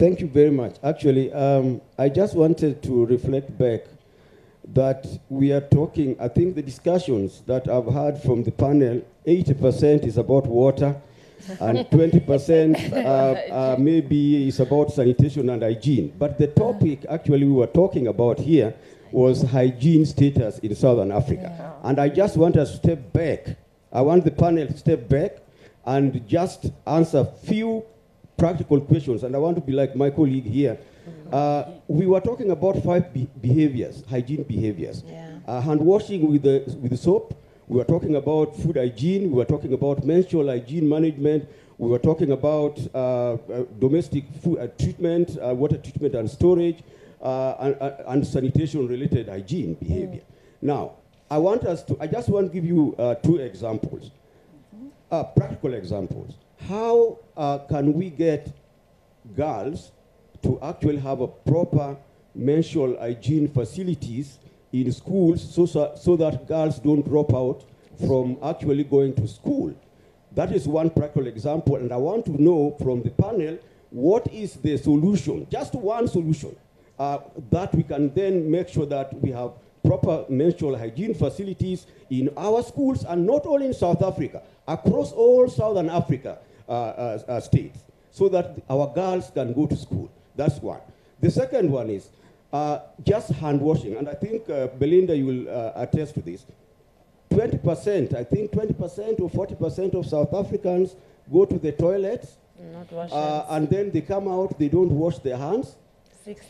Thank you very much. Actually, I just wanted to reflect back that we are talking, I think the discussions that I've heard from the panel, 80% is about water, and 20% maybe is about sanitation and hygiene. But the topic actually we were talking about here was hygiene status in Southern Africa. Yeah. And I just want us to step back. I want the panel to step back and just answer few practical questions. And I want to be like my colleague here. We were talking about 5 behaviors, hygiene behaviors. Yeah. Hand washing with the soap, We were talking about food hygiene. We were talking about menstrual hygiene management. We were talking about domestic food treatment, water treatment and storage, and sanitation-related hygiene behavior. Now, I just want to give you 2 examples, practical examples. How can we get girls to actually have a proper menstrual hygiene facilities in schools so that girls don't drop out from actually going to school? That is one practical example, and I want to know from the panel, what is the solution, just one solution, that we can then make sure that we have proper menstrual hygiene facilities in our schools, and not only in South Africa, across all Southern Africa states, so that our girls can go to school. That's one. The second one is just hand washing, and I think Belinda, you will attest to this. 20%, I think 20% or 40% of South Africans go to the toilets, not wash hands. And then they come out, they don't wash their hands. 60.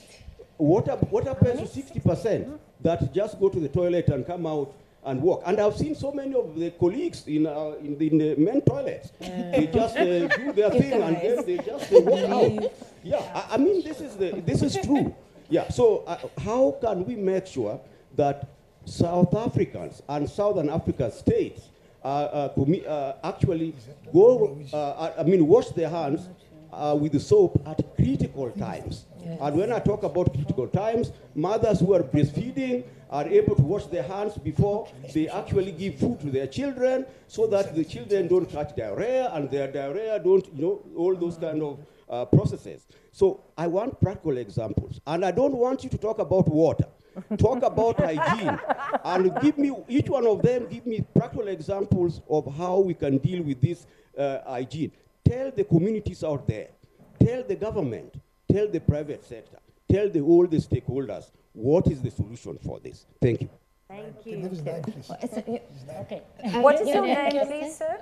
What happens to 60% that just go to the toilet and come out and walk? And I've seen so many of the colleagues in the men toilets. They just do their thing and then they just walk out. Yeah, I mean, this is true. Yeah, so how can we make sure that South Africans and Southern Africa states actually wash their hands with the soap at critical times? Yes. And when I talk about critical times, mothers who are breastfeeding are able to wash their hands before they actually give food to their children, so that the children don't catch diarrhea, and their diarrhea don't, all those kind of processes. So I want practical examples, and I don't want you to talk about water. Talk about hygiene, and give me, each one of them, give me practical examples of how we can deal with this hygiene. Tell the communities out there, tell the government, tell the private sector, tell all the stakeholders, what is the solution for this? Thank you. Thank you. Okay. What is your name, please, sir?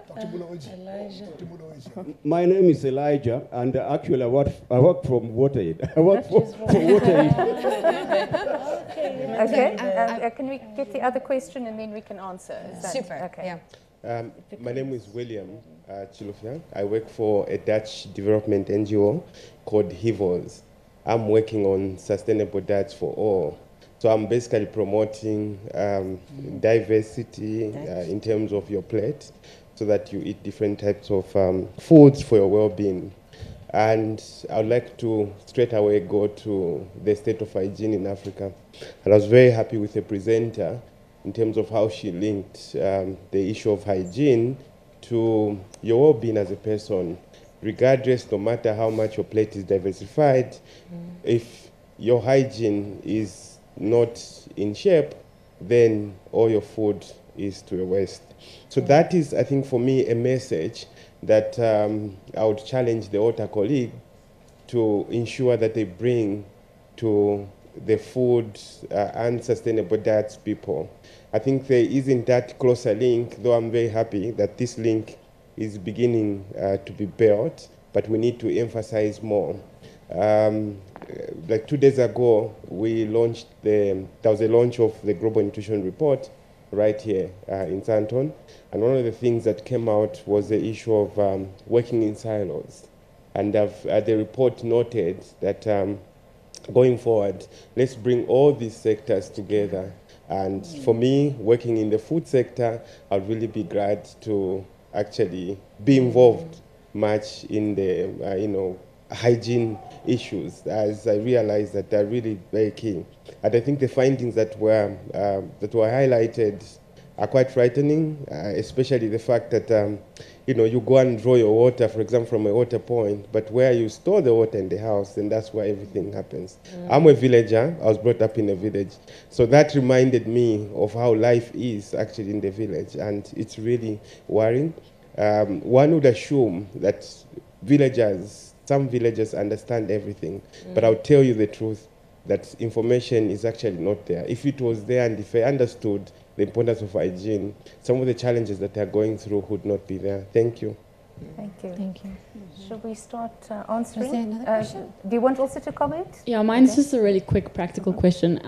My name is Elijah, and actually I work from WaterAid. I work for WaterAid. Okay. Can we get the other question and then we can answer? Super. Okay. Yeah. My name is William Chilufya. I work for a Dutch development NGO called Villliers. I'm working on sustainable Dutch for all. So I'm basically promoting diversity in terms of your plate, so that you eat different types of foods for your well-being. And I would like to straight away go to the state of hygiene in Africa. And I was very happy with the presenter in terms of how she linked the issue of hygiene to your well-being as a person. Regardless, no matter how much your plate is diversified, if your hygiene is not in shape, then all your food is to a waste. So that is, I think, for me, a message that I would challenge the OTA colleague to ensure that they bring to the food and sustainable diets people. I think there isn't that closer link, though I'm very happy that this link is beginning to be built, but we need to emphasize more. Like 2 days ago, there was a launch of the Global Nutrition Report right here in Sandton. And one of the things that came out was the issue of working in silos. And the report noted that going forward, let's bring all these sectors together. And for me, working in the food sector, I'd really be glad to actually be involved much in the hygiene issues, as I realized that they're really very key. And I think the findings that were highlighted are quite frightening, especially the fact that you go and draw your water, for example, from a water point, but where you store the water in the house, and that's where everything happens. I'm a villager. I was brought up in a village. So that reminded me of how life is actually in the village, and it's really worrying. One would assume that some villagers understand everything, but I'll tell you the truth, that information is actually not there. If it was there and if I understood the importance of hygiene, some of the challenges that they're going through would not be there. Thank you. Thank you. Thank you. Shall we start answering? Is there another question? Do you want also to comment? Yeah, mine's just a really quick practical question.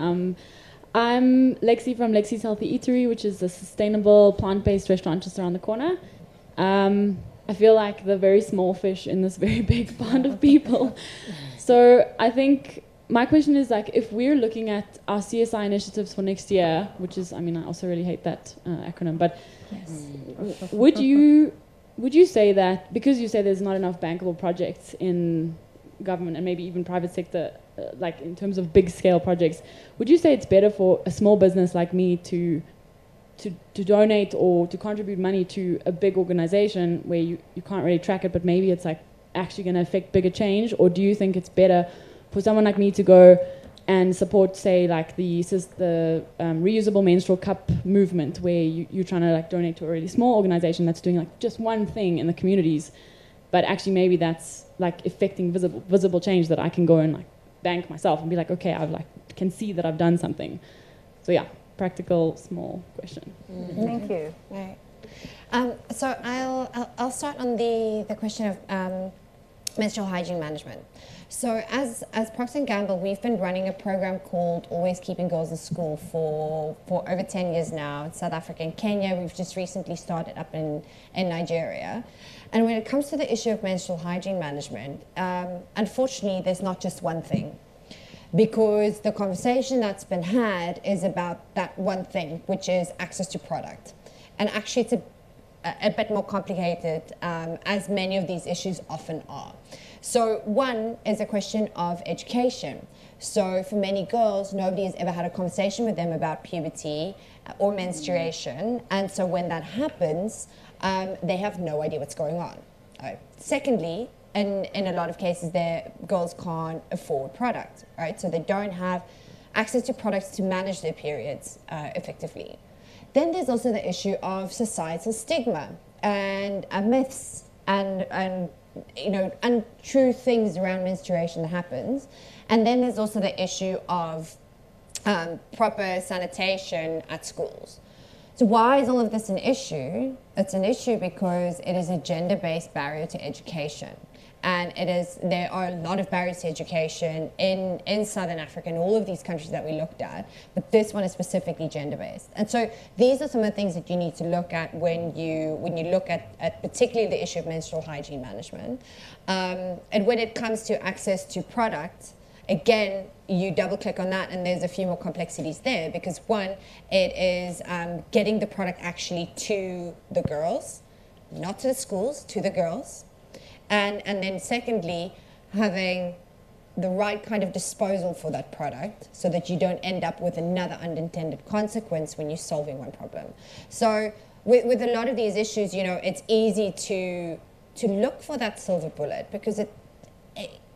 I'm Lexi from Lexi's Healthy Eatery, which is a sustainable plant-based restaurant just around the corner. I feel like the very small fish in this very big pond of people. So I think my question is, like, if we're looking at our CSI initiatives for next year, which is, I mean, I also really hate that acronym, but yes. would you say that, because you say there's not enough bankable projects in government and maybe even private sector, like in terms of big scale projects, would you say it's better for a small business like me to donate or to contribute money to a big organization where you can't really track it, but maybe it's like actually going to affect bigger change? Or do you think it's better for someone like me to go and support, say, like the reusable menstrual cup movement, where you're trying to like donate to a really small organization that's doing like just one thing in the communities, but actually maybe that's like affecting visible change that I can go and like bank myself and be like, okay, I've like can see that I've done something. So yeah, practical small question. Thank you. Right. So I'll start on the question of menstrual hygiene management. So as Procter & Gamble, we've been running a program called Always Keeping Girls in School for over 10 years now in South Africa and Kenya. We've just recently started up in Nigeria. And when it comes to the issue of menstrual hygiene management, unfortunately, there's not just one thing. Because the conversation that's been had is about that one thing, which is access to product. And actually, it's a bit more complicated, as many of these issues often are. So one is a question of education. So for many girls, nobody has ever had a conversation with them about puberty or menstruation. And so when that happens, they have no idea what's going on. Secondly, in a lot of cases, their girls can't afford product, right? So they don't have access to products to manage their periods effectively. Then there's also the issue of societal stigma and myths and you know, untrue things around menstruation that happens. And then there's also the issue of proper sanitation at schools. So why is all of this an issue? It's an issue because it is a gender-based barrier to education. And there are a lot of barriers to education in Southern Africa and all of these countries that we looked at, but this one is specifically gender-based. And so these are some of the things that you need to look at when you look at particularly the issue of menstrual hygiene management. And when it comes to access to product, again, you double click on that and there's a few more complexities there, because one, it is getting the product actually to the girls, not to the schools, to the girls. And then secondly, having the right kind of disposal for that product so that you don't end up with another unintended consequence when you're solving one problem. So with a lot of these issues, you know, it's easy to look for that silver bullet, because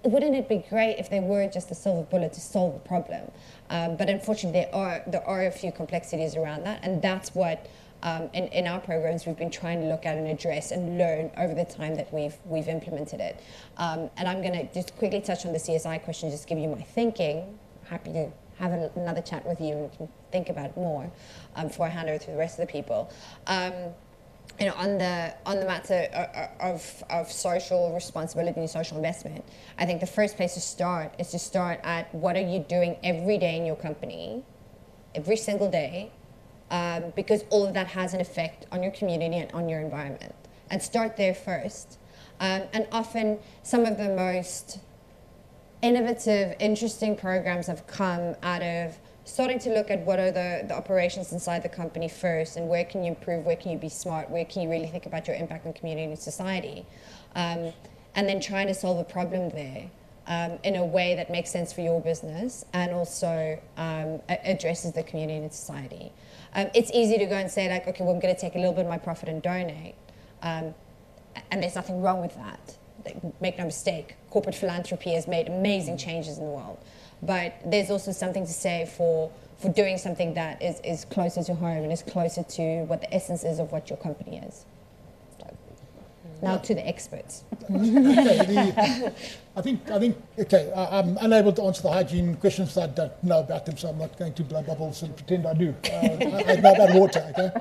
wouldn't it be great if there were just a silver bullet to solve the problem? But unfortunately, there are a few complexities around that, and that's what in our programs we've been trying to look at and address and learn over the time that we've implemented it. And I'm going to just quickly touch on the CSI question, just give you my thinking. Happy to have another chat with you and we can think about it more before I hand over to the rest of the people. You know, on the matter of social responsibility and social investment, I think the first place to start is to start at what are you doing every day in your company, every single day, because all of that has an effect on your community and on your environment. And start there first. And often some of the most innovative, interesting programs have come out of starting to look at what are the operations inside the company first, and where can you improve, where can you be smart, where can you really think about your impact on community and society, and then trying to solve a problem there in a way that makes sense for your business and also addresses the community and society. It's easy to go and say, like, okay, well, I'm going to take a little bit of my profit and donate, and there's nothing wrong with that. Make no mistake, corporate philanthropy has made amazing changes in the world. But there's also something to say for doing something that is closer to home and is closer to what the essence is of what your company is. Now to the experts. I think, okay, I'm unable to answer the hygiene questions that I don't know about them, so I'm not going to blow bubbles and pretend I do. I know about water, okay?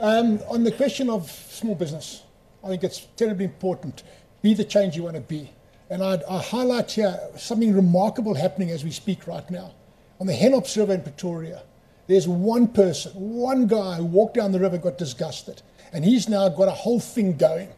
On the question of small business, I think it's terribly important. Be the change you want to be. And I highlight here something remarkable happening as we speak right now. On the HENOP survey in Pretoria, There's one person, one guy who walked down the river, got disgusted, and he's now got a whole thing going.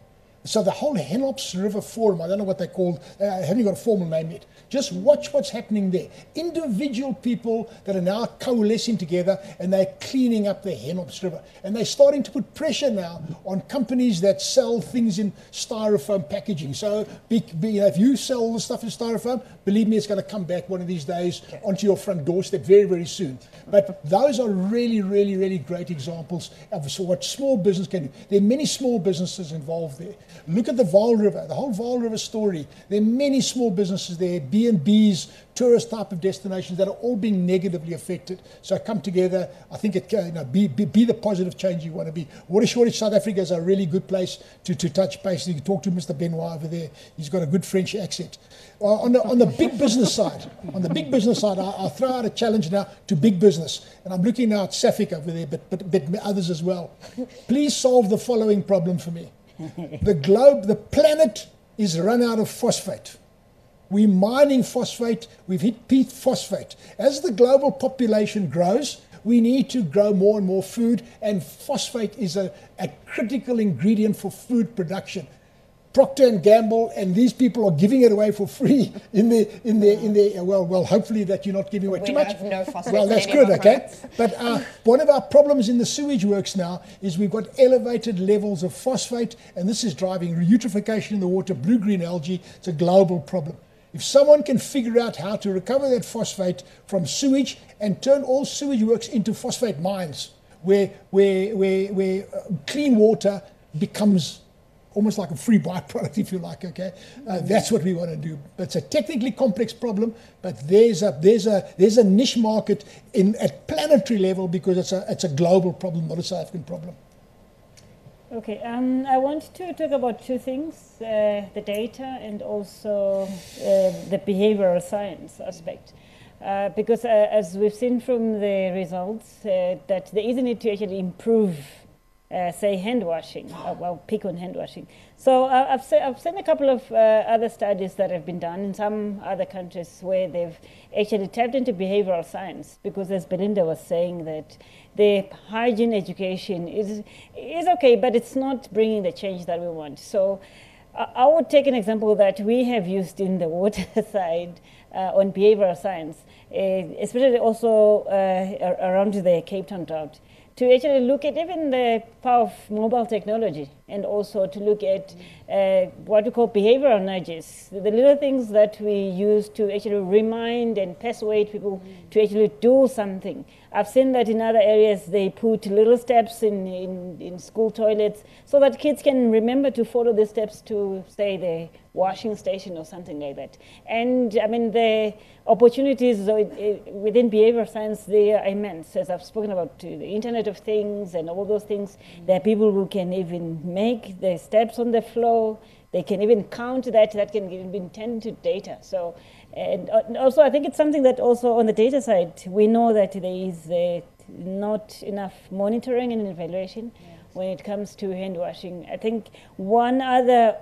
So the whole Henlops River Forum, I don't know what they're called, I haven't got a formal name yet. Just watch what's happening there. Individual people that are now coalescing together and they're cleaning up the Henlops River. And they're starting to put pressure now on companies that sell things in styrofoam packaging. So if you sell all the stuff in styrofoam, believe me, it's going to come back one of these days onto your front doorstep very, very soon. But those are really, really, really great examples of what small business can do. There are many small businesses involved there. Look at the Vaal River, the whole Vaal River story. There are many small businesses there, B&Bs, tourist type of destinations that are all being negatively affected. So come together. I think be the positive change you want to be. Water Shortage South Africa is a really good place to touch base. You can talk to Mr. Benoit over there. He's got a good French accent. On the big business side, I'll throw out a challenge now to big business. And I'm looking now at Safik over there, but others as well. Please solve the following problem for me. The planet is run out of phosphate. We're mining phosphate. We've hit peak phosphate. As the global population grows, we need to grow more and more food, and phosphate is a critical ingredient for food production. Procter & Gamble and these people are giving it away for free in their well, hopefully that you're not giving away too much. We have no phosphate. Well, that's good, okay? But one of our problems in the sewage works now is we've got elevated levels of phosphate, and this is driving eutrophication in the water, blue-green algae. It's a global problem. If someone can figure out how to recover that phosphate from sewage and turn all sewage works into phosphate mines, where clean water becomes almost like a free byproduct, if you like, okay? That's what we want to do. It's a technically complex problem, but there's a niche market at planetary level because it's a global problem, not a South African problem. Okay, I want to talk about two things, the data and also the behavioral science aspect. Because as we've seen from the results, that there is a need to actually improve say hand washing. I'll pick on hand washing. So I've seen a couple of other studies that have been done in some other countries where they've actually tapped into behavioral science, because as Belinda was saying, that the hygiene education is okay, but it's not bringing the change that we want. So I would take an example that we have used in the water side on behavioral science, especially also around the Cape Town drought, to actually look at even the power of mobile technology, and also to look at what we call behavioral nudges, the little things that we use to actually remind and persuade people to actually do something. I've seen that in other areas they put little steps in school toilets so that kids can remember to follow the steps to, say, the washing station or something like that. And I mean, the opportunities within behavioral science, they are immense. As I've spoken about the Internet of Things and all those things, there are people who can even make the steps on the floor. They can even count that can be turned into data. So, and also I think it's something that also on the data side, we know that there is not enough monitoring and evaluation when it comes to hand washing. I think one other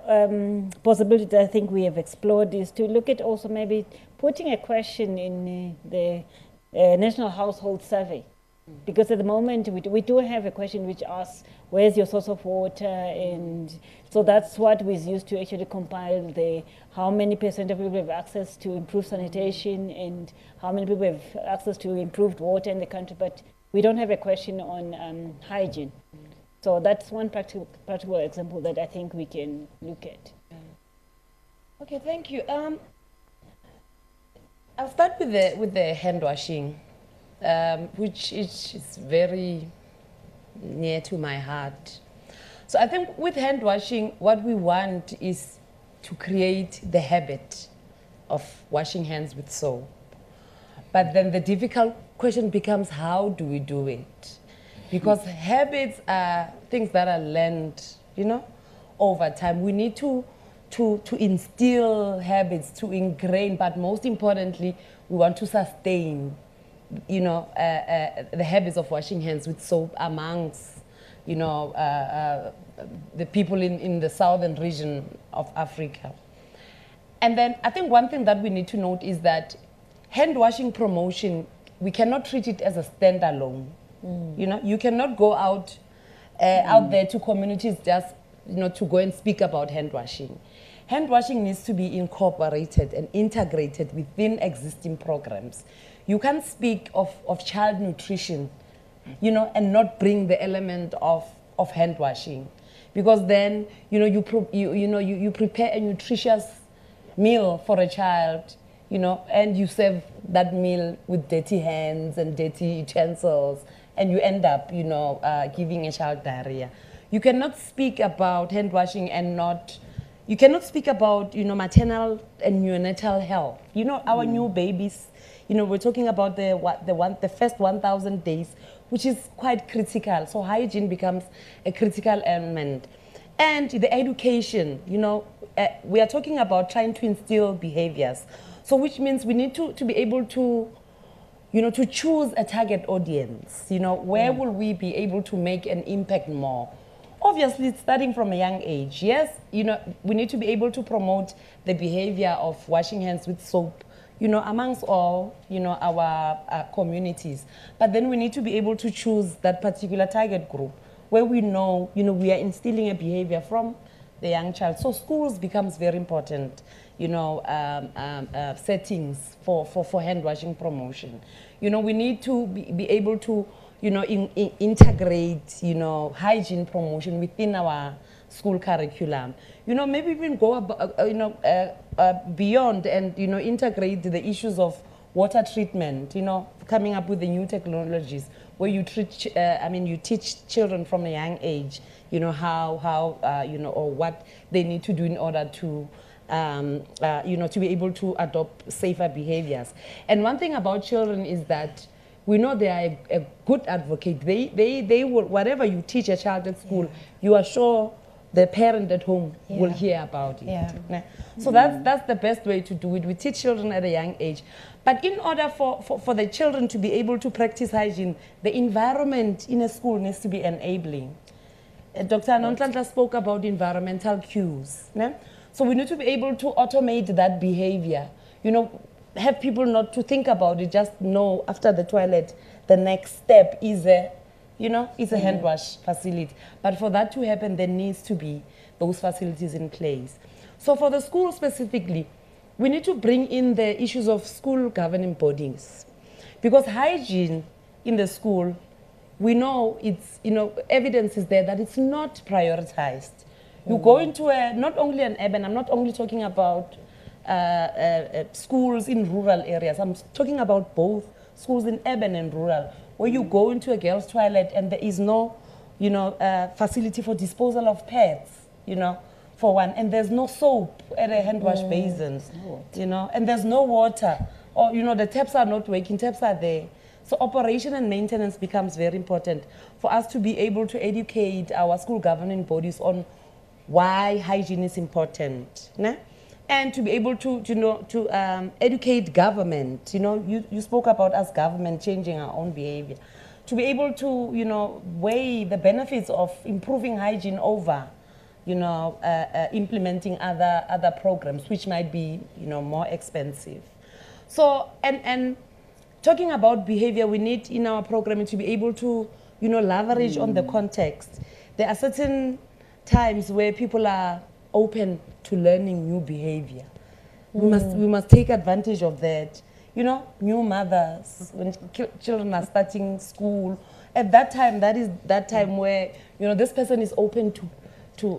possibility that I think we have explored is to look at also maybe putting a question in the National Household Survey. Because at the moment we do have a question which asks, where's your source of water? And so that's what we used to actually compile how many percent of people have access to improved sanitation and how many people have access to improved water in the country. But we don't have a question on hygiene. So that's one practical example that I think we can look at. Okay, thank you. I'll start with the hand washing, which is very near to my heart. So I think with hand washing, what we want is to create the habit of washing hands with soap. But then the difficult question becomes, how do we do it? Because habits are things that are learned, over time. We need to instill habits, to ingrain, but most importantly, we want to sustain, the habits of washing hands with soap amongst, the people in the southern region of Africa. And then I think one thing that we need to note is that hand washing promotion we cannot treat it as a standalone. You know, you cannot go out out there to communities just, you know, to go and speak about hand washing. Hand washing needs to be incorporated and integrated within existing programs. You can't speak of child nutrition, you know, and not bring the element of hand washing, because then, you know, you prepare a nutritious meal for a child, you know, and you serve that meal with dirty hands and dirty utensils, and you end up, you know, giving a child diarrhea. You cannot speak about hand washing and not, you cannot speak about, you know, maternal and neonatal health. You know, our new babies, you know, we're talking about the first 1,000 days, which is quite critical. So hygiene becomes a critical element. And the education, you know, we are talking about trying to instill behaviors. So which means we need to be able to, you know, to choose a target audience. You know, where will we be able to make an impact more? Obviously, it's starting from a young age. Yes, you know, we need to be able to promote the behavior of washing hands with soap, you know, amongst all, you know, our communities. But then we need to be able to choose that particular target group where we know, you know, we are instilling a behavior from the young child. So schools becomes very important, you know, settings for hand washing promotion. You know, we need to be able to, you know, integrate, you know, hygiene promotion within our school curriculum. You know, maybe even go beyond and, you know, integrate the issues of water treatment, you know, coming up with the new technologies where you treat, you teach children from a young age, you know, how you know, or what they need to do in order to, you know, to be able to adopt safer behaviors. And one thing about children is that we know they are a good advocate. They will, whatever you teach a child at school, you are sure the parent at home will hear about it. So that's the best way to do it. We teach children at a young age. But in order for the children to be able to practice hygiene, the environment in a school needs to be enabling. Dr. Nonhlanhla spoke about environmental cues. So we need to be able to automate that behavior. You know, have people not to think about it, just know after the toilet, the next step is a, you know, it's a hand wash facility. But for that to happen, there needs to be those facilities in place. So for the school specifically, we need to bring in the issues of school governing bodies. Because hygiene in the school, we know it's, you know, evidence is there that it's not prioritized. You go into not only an urban, I'm not only talking about schools in rural areas, I'm talking about both schools in urban and rural, where you go into a girl's toilet and there is no, you know, facility for disposal of pads, you know, for one, and there's no soap at a hand wash basin, you know, and there's no water, or, you know, the taps are not working, taps are there. So operation and maintenance becomes very important for us to be able to educate our school governing bodies on why hygiene is important, né? And to be able to, you know, to educate government. You know, you spoke about us government changing our own behavior. To be able to, you know, weigh the benefits of improving hygiene over, you know, implementing other programs which might be, you know, more expensive. So, and talking about behavior, we need in our programming to be able to, you know, leverage on the context. There are certain times where people are open to learning new behavior. We must take advantage of that. You know, new mothers, when children are starting school, at that time, that is that time where, you know, this person is open to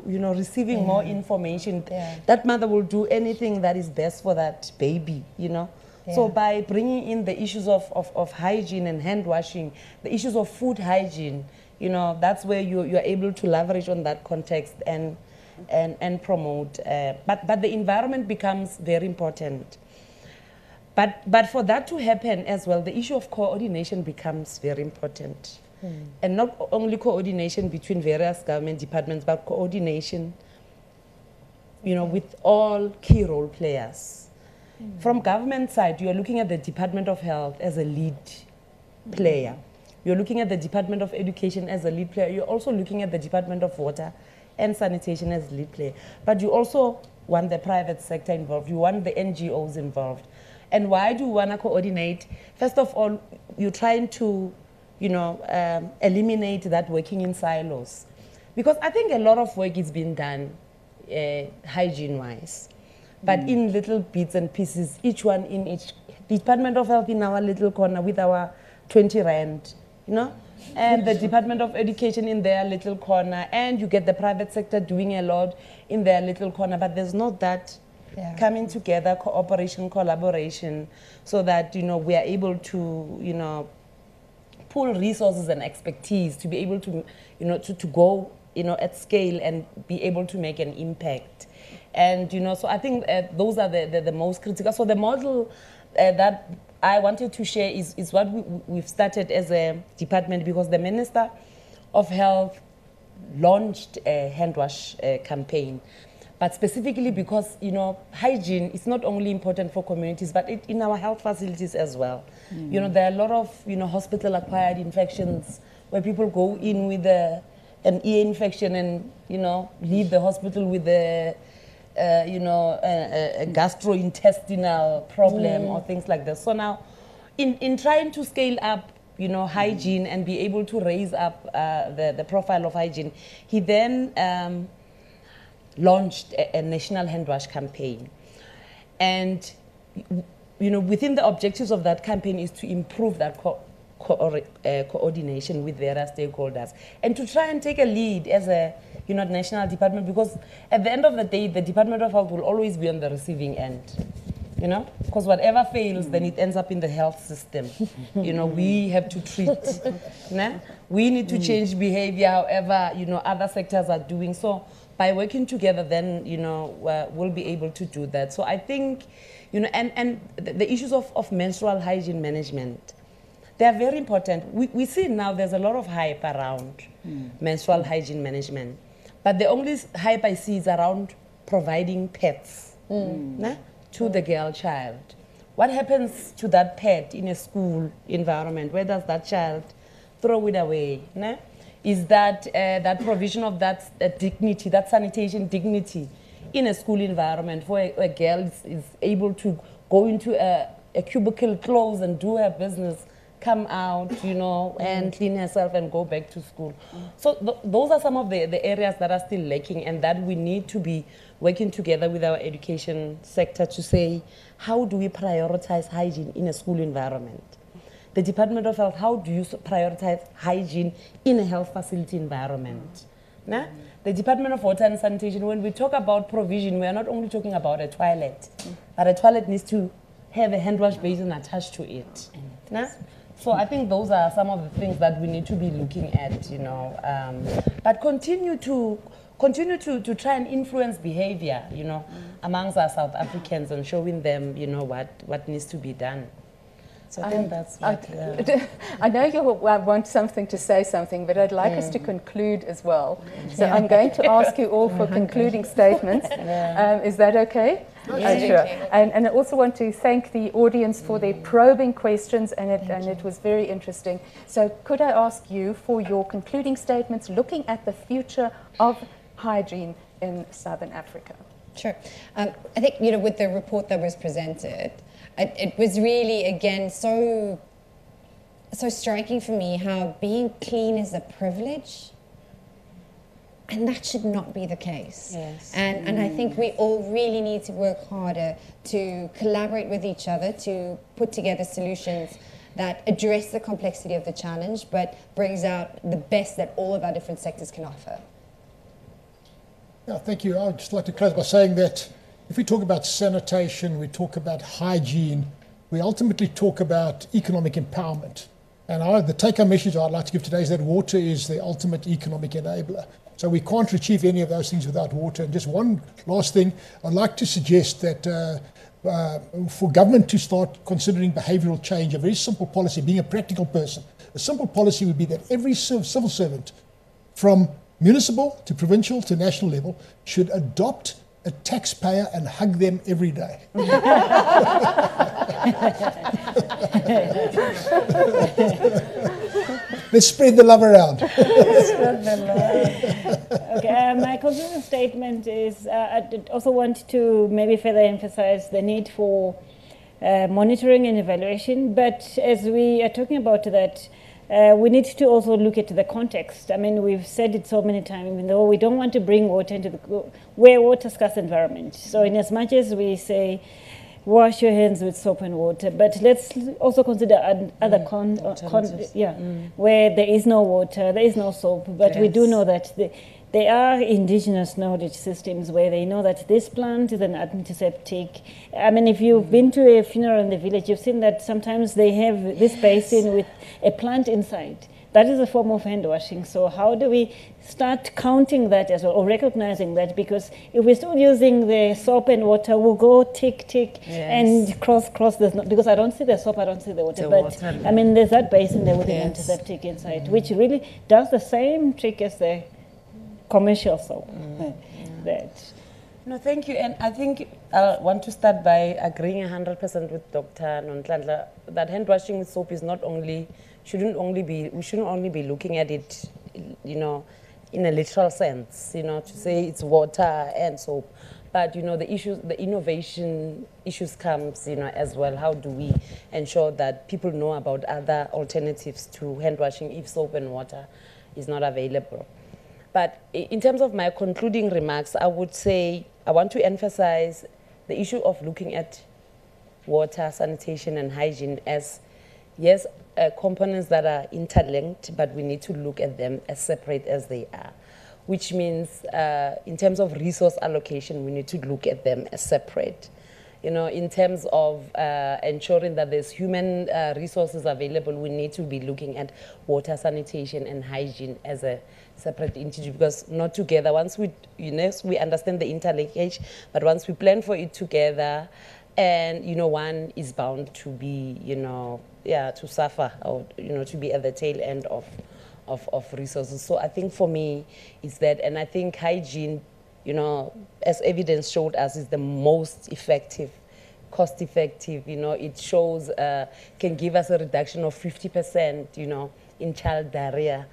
you know, receiving more information. That mother will do anything that is best for that baby, you know. So by bringing in the issues of hygiene and hand washing, the issues of food hygiene, you know, that's where you're able to leverage on that context and promote. But the environment becomes very important. But for that to happen as well, the issue of coordination becomes very important. And not only coordination between various government departments, but coordination, you know, with all key role players. From government side, you are looking at the Department of Health as a lead player. You're looking at the Department of Education as a lead player. You're also looking at the Department of Water and Sanitation as lead player. But you also want the private sector involved. You want the NGOs involved. And why do we want to coordinate? First of all, you're trying to, eliminate that working in silos. Because I think a lot of work is being done hygiene-wise, but in little bits and pieces, each one in each Department of Health in our little corner with our 20 rand, and the Department of Education in their little corner, and you get the private sector doing a lot in their little corner, but there's not that coming together, cooperation, collaboration, so that, we are able to, pool resources and expertise to be able to, to go, at scale and be able to make an impact. And, so I think those are the most critical. So the model that I wanted to share is what we've started as a department, because the Minister of Health launched a hand wash campaign. But specifically because, hygiene is not only important for communities, but in our health facilities as well. There are a lot of, hospital-acquired infections where people go in with an ear infection and, leave the hospital with a gastrointestinal problem or things like that. So now, in trying to scale up, hygiene and be able to raise up the profile of hygiene, he then launched a national hand wash campaign. And, within the objectives of that campaign is to improve that coordination with various stakeholders and to try and take a lead as a national department, because at the end of the day, the Department of Health will always be on the receiving end. Because whatever fails, then it ends up in the health system. We have to treat. We need to change behavior, however, other sectors are doing. So by working together, then, we'll be able to do that. So I think, and the issues of menstrual hygiene management, they are very important. We see now there's a lot of hype around menstrual hygiene management, but the only hype I see is around providing pets to the girl child. What happens to that pet in a school environment? Where does that child throw it away? Is that that provision of that dignity, that sanitation dignity in a school environment where a girl is able to go into a cubicle, close and do her business, come out, and clean herself and go back to school. So those are some of the areas that are still lacking, and that we need to be working together with our education sector to say, how do we prioritize hygiene in a school environment? The Department of Health, how do you prioritize hygiene in a health facility environment? The Department of Water and Sanitation, when we talk about provision, we are not only talking about a toilet, but a toilet needs to have a hand wash basin attached to it. So I think those are some of the things that we need to be looking at, but continue to try and influence behavior, amongst our South Africans and showing them, what needs to be done. So I think that's what, I know you want something to say something, but I'd like us to conclude as well. So I'm going to ask you all for concluding statements. Is that okay? Sure. And I also want to thank the audience for their probing questions, and it was very interesting. So could I ask you for your concluding statements looking at the future of hygiene in Southern Africa? Sure. I think, with the report that was presented, it was really, again, so striking for me how being clean is a privilege. And that should not be the case. Yes. And I think we all really need to work harder to collaborate with each other, to put together solutions that address the complexity of the challenge, but brings out the best that all of our different sectors can offer. Yeah, thank you. I'd just like to close by saying that if we talk about sanitation, we talk about hygiene, we ultimately talk about economic empowerment. And the take-home message I'd like to give today is that water is the ultimate economic enabler. So we can't achieve any of those things without water. And just one last thing, I'd like to suggest that for government to start considering behavioral change, a very simple policy, being a practical person, a simple policy would be that every civil servant, from municipal to provincial to national level, should adopt a taxpayer and hug them every day. Let's spread the love around. Okay, my concluding statement is I also want to maybe further emphasize the need for monitoring and evaluation. But as we are talking about that, we need to also look at the context. I mean, we've said it so many times, even though we don't want to bring water into we're a water scarce environment. So in as much as we say, wash your hands with soap and water, but let's also consider other where there is no water, there is no soap, but we do know that there are indigenous knowledge systems where they know that this plant is an antiseptic. I mean, if you've been to a funeral in the village, you've seen that sometimes they have this basin with a plant inside. That is a form of hand washing. So how do we start counting that as well, or recognizing that? Because if we're still using the soap and water, we'll go tick, and cross. Because I don't see the soap, I don't see the water. I mean, there's that basin there with an antiseptic inside, which really does the same trick as the commercial soap. No, thank you. And I think I want to start by agreeing 100% with Dr. Nonhlanhla that hand washing with soap is we shouldn't only be looking at it, in a literal sense, to say it's water and soap. But, the innovation issues comes, as well. How do we ensure that people know about other alternatives to hand washing if soap and water is not available? But in terms of my concluding remarks, I would say I want to emphasize the issue of looking at water, sanitation, and hygiene as, yes, components that are interlinked, but we need to look at them as separate as they are, which means in terms of resource allocation, we need to look at them as separate. In terms of ensuring that there's human resources available, we need to be looking at water, sanitation, and hygiene as a separate entity, because not together. Once we understand the interlinkage, but once we plan for it together, and one is bound to be, to suffer, or to be at the tail end of resources. So I think for me, it's that, and I think hygiene, as evidence showed us, is the most effective, cost-effective. It shows can give us a reduction of 50%, in child diarrhea.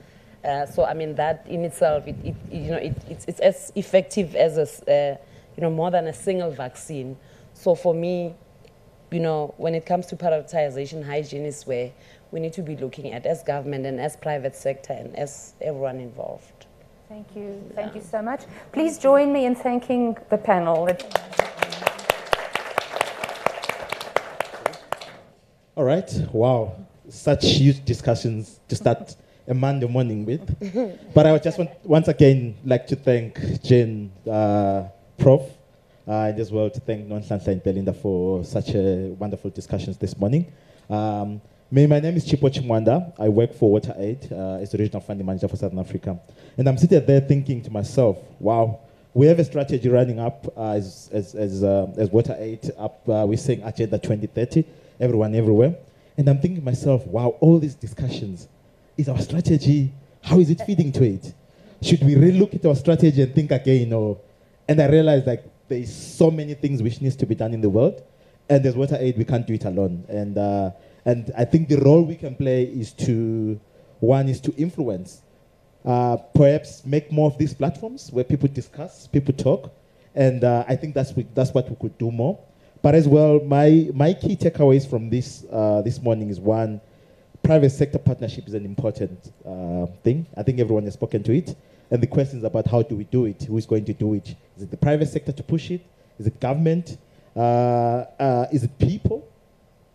So I mean that in itself, it's as effective as more than a single vaccine. So for me, when it comes to prioritization, hygiene is where we need to be looking at as government and as private sector and as everyone involved. Thank you. Thank you so much. Please join me in thanking the panel. All right. Wow. Such huge discussions to start a Monday morning with. But I would just once again like to thank Jeanne, Prof, and as well to thank Nonhlanhla and Belinda for such wonderful discussions this morning. My name is Chipo Chimwanda. I work for WaterAid as the regional funding manager for Southern Africa. And I'm sitting there thinking to myself, wow, we have a strategy running up as WaterAid up. We're saying Agenda 2030, everyone, everywhere. And I'm thinking to myself, wow, all these discussions, is our strategy, how is it feeding to it? Should we really look at our strategy and think again? And I realized like there's so many things which needs to be done in the world. And as WaterAid, we can't do it alone. And I think the role we can play is to influence. Perhaps make more of these platforms where people discuss, people talk. And I think that's what we could do more. But as well, my key takeaways from this morning is one, private sector partnership is an important thing. I think everyone has spoken to it. And the question is about how do we do it? Who is going to do it? Is it the private sector to push it? Is it government? Is it people?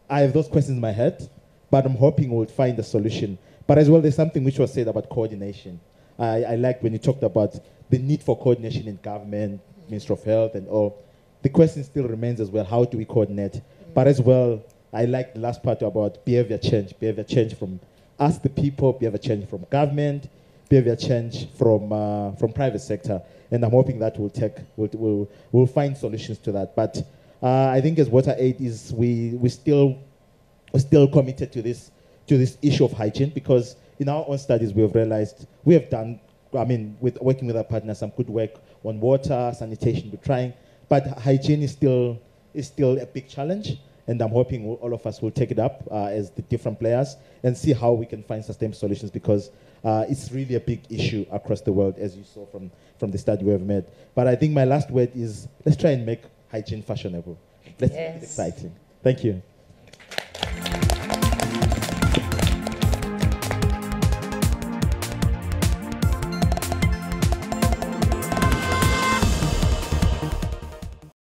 I have those questions in my head, but I'm hoping we'll find a solution. But as well, there's something which was said about coordination. I liked when you talked about the need for coordination in government, Ministry of Health and all. The question still remains as well, how do we coordinate? But as well, I like the last part about behavior change from us, the people, behavior change from government, behavior change from private sector. And I'm hoping that we'll find solutions to that. But I think as WaterAid is, we're still committed to this issue of hygiene, because in our own studies we have realized we have done, with working with our partners, some good work on water, sanitation, we're trying, but hygiene is still a big challenge. And I'm hoping all of us will take it up as the different players and see how we can find sustainable solutions, because it's really a big issue across the world, as you saw from the study we have made. But I think my last word is, let's try and make hygiene fashionable. Let's make it exciting. Thank you.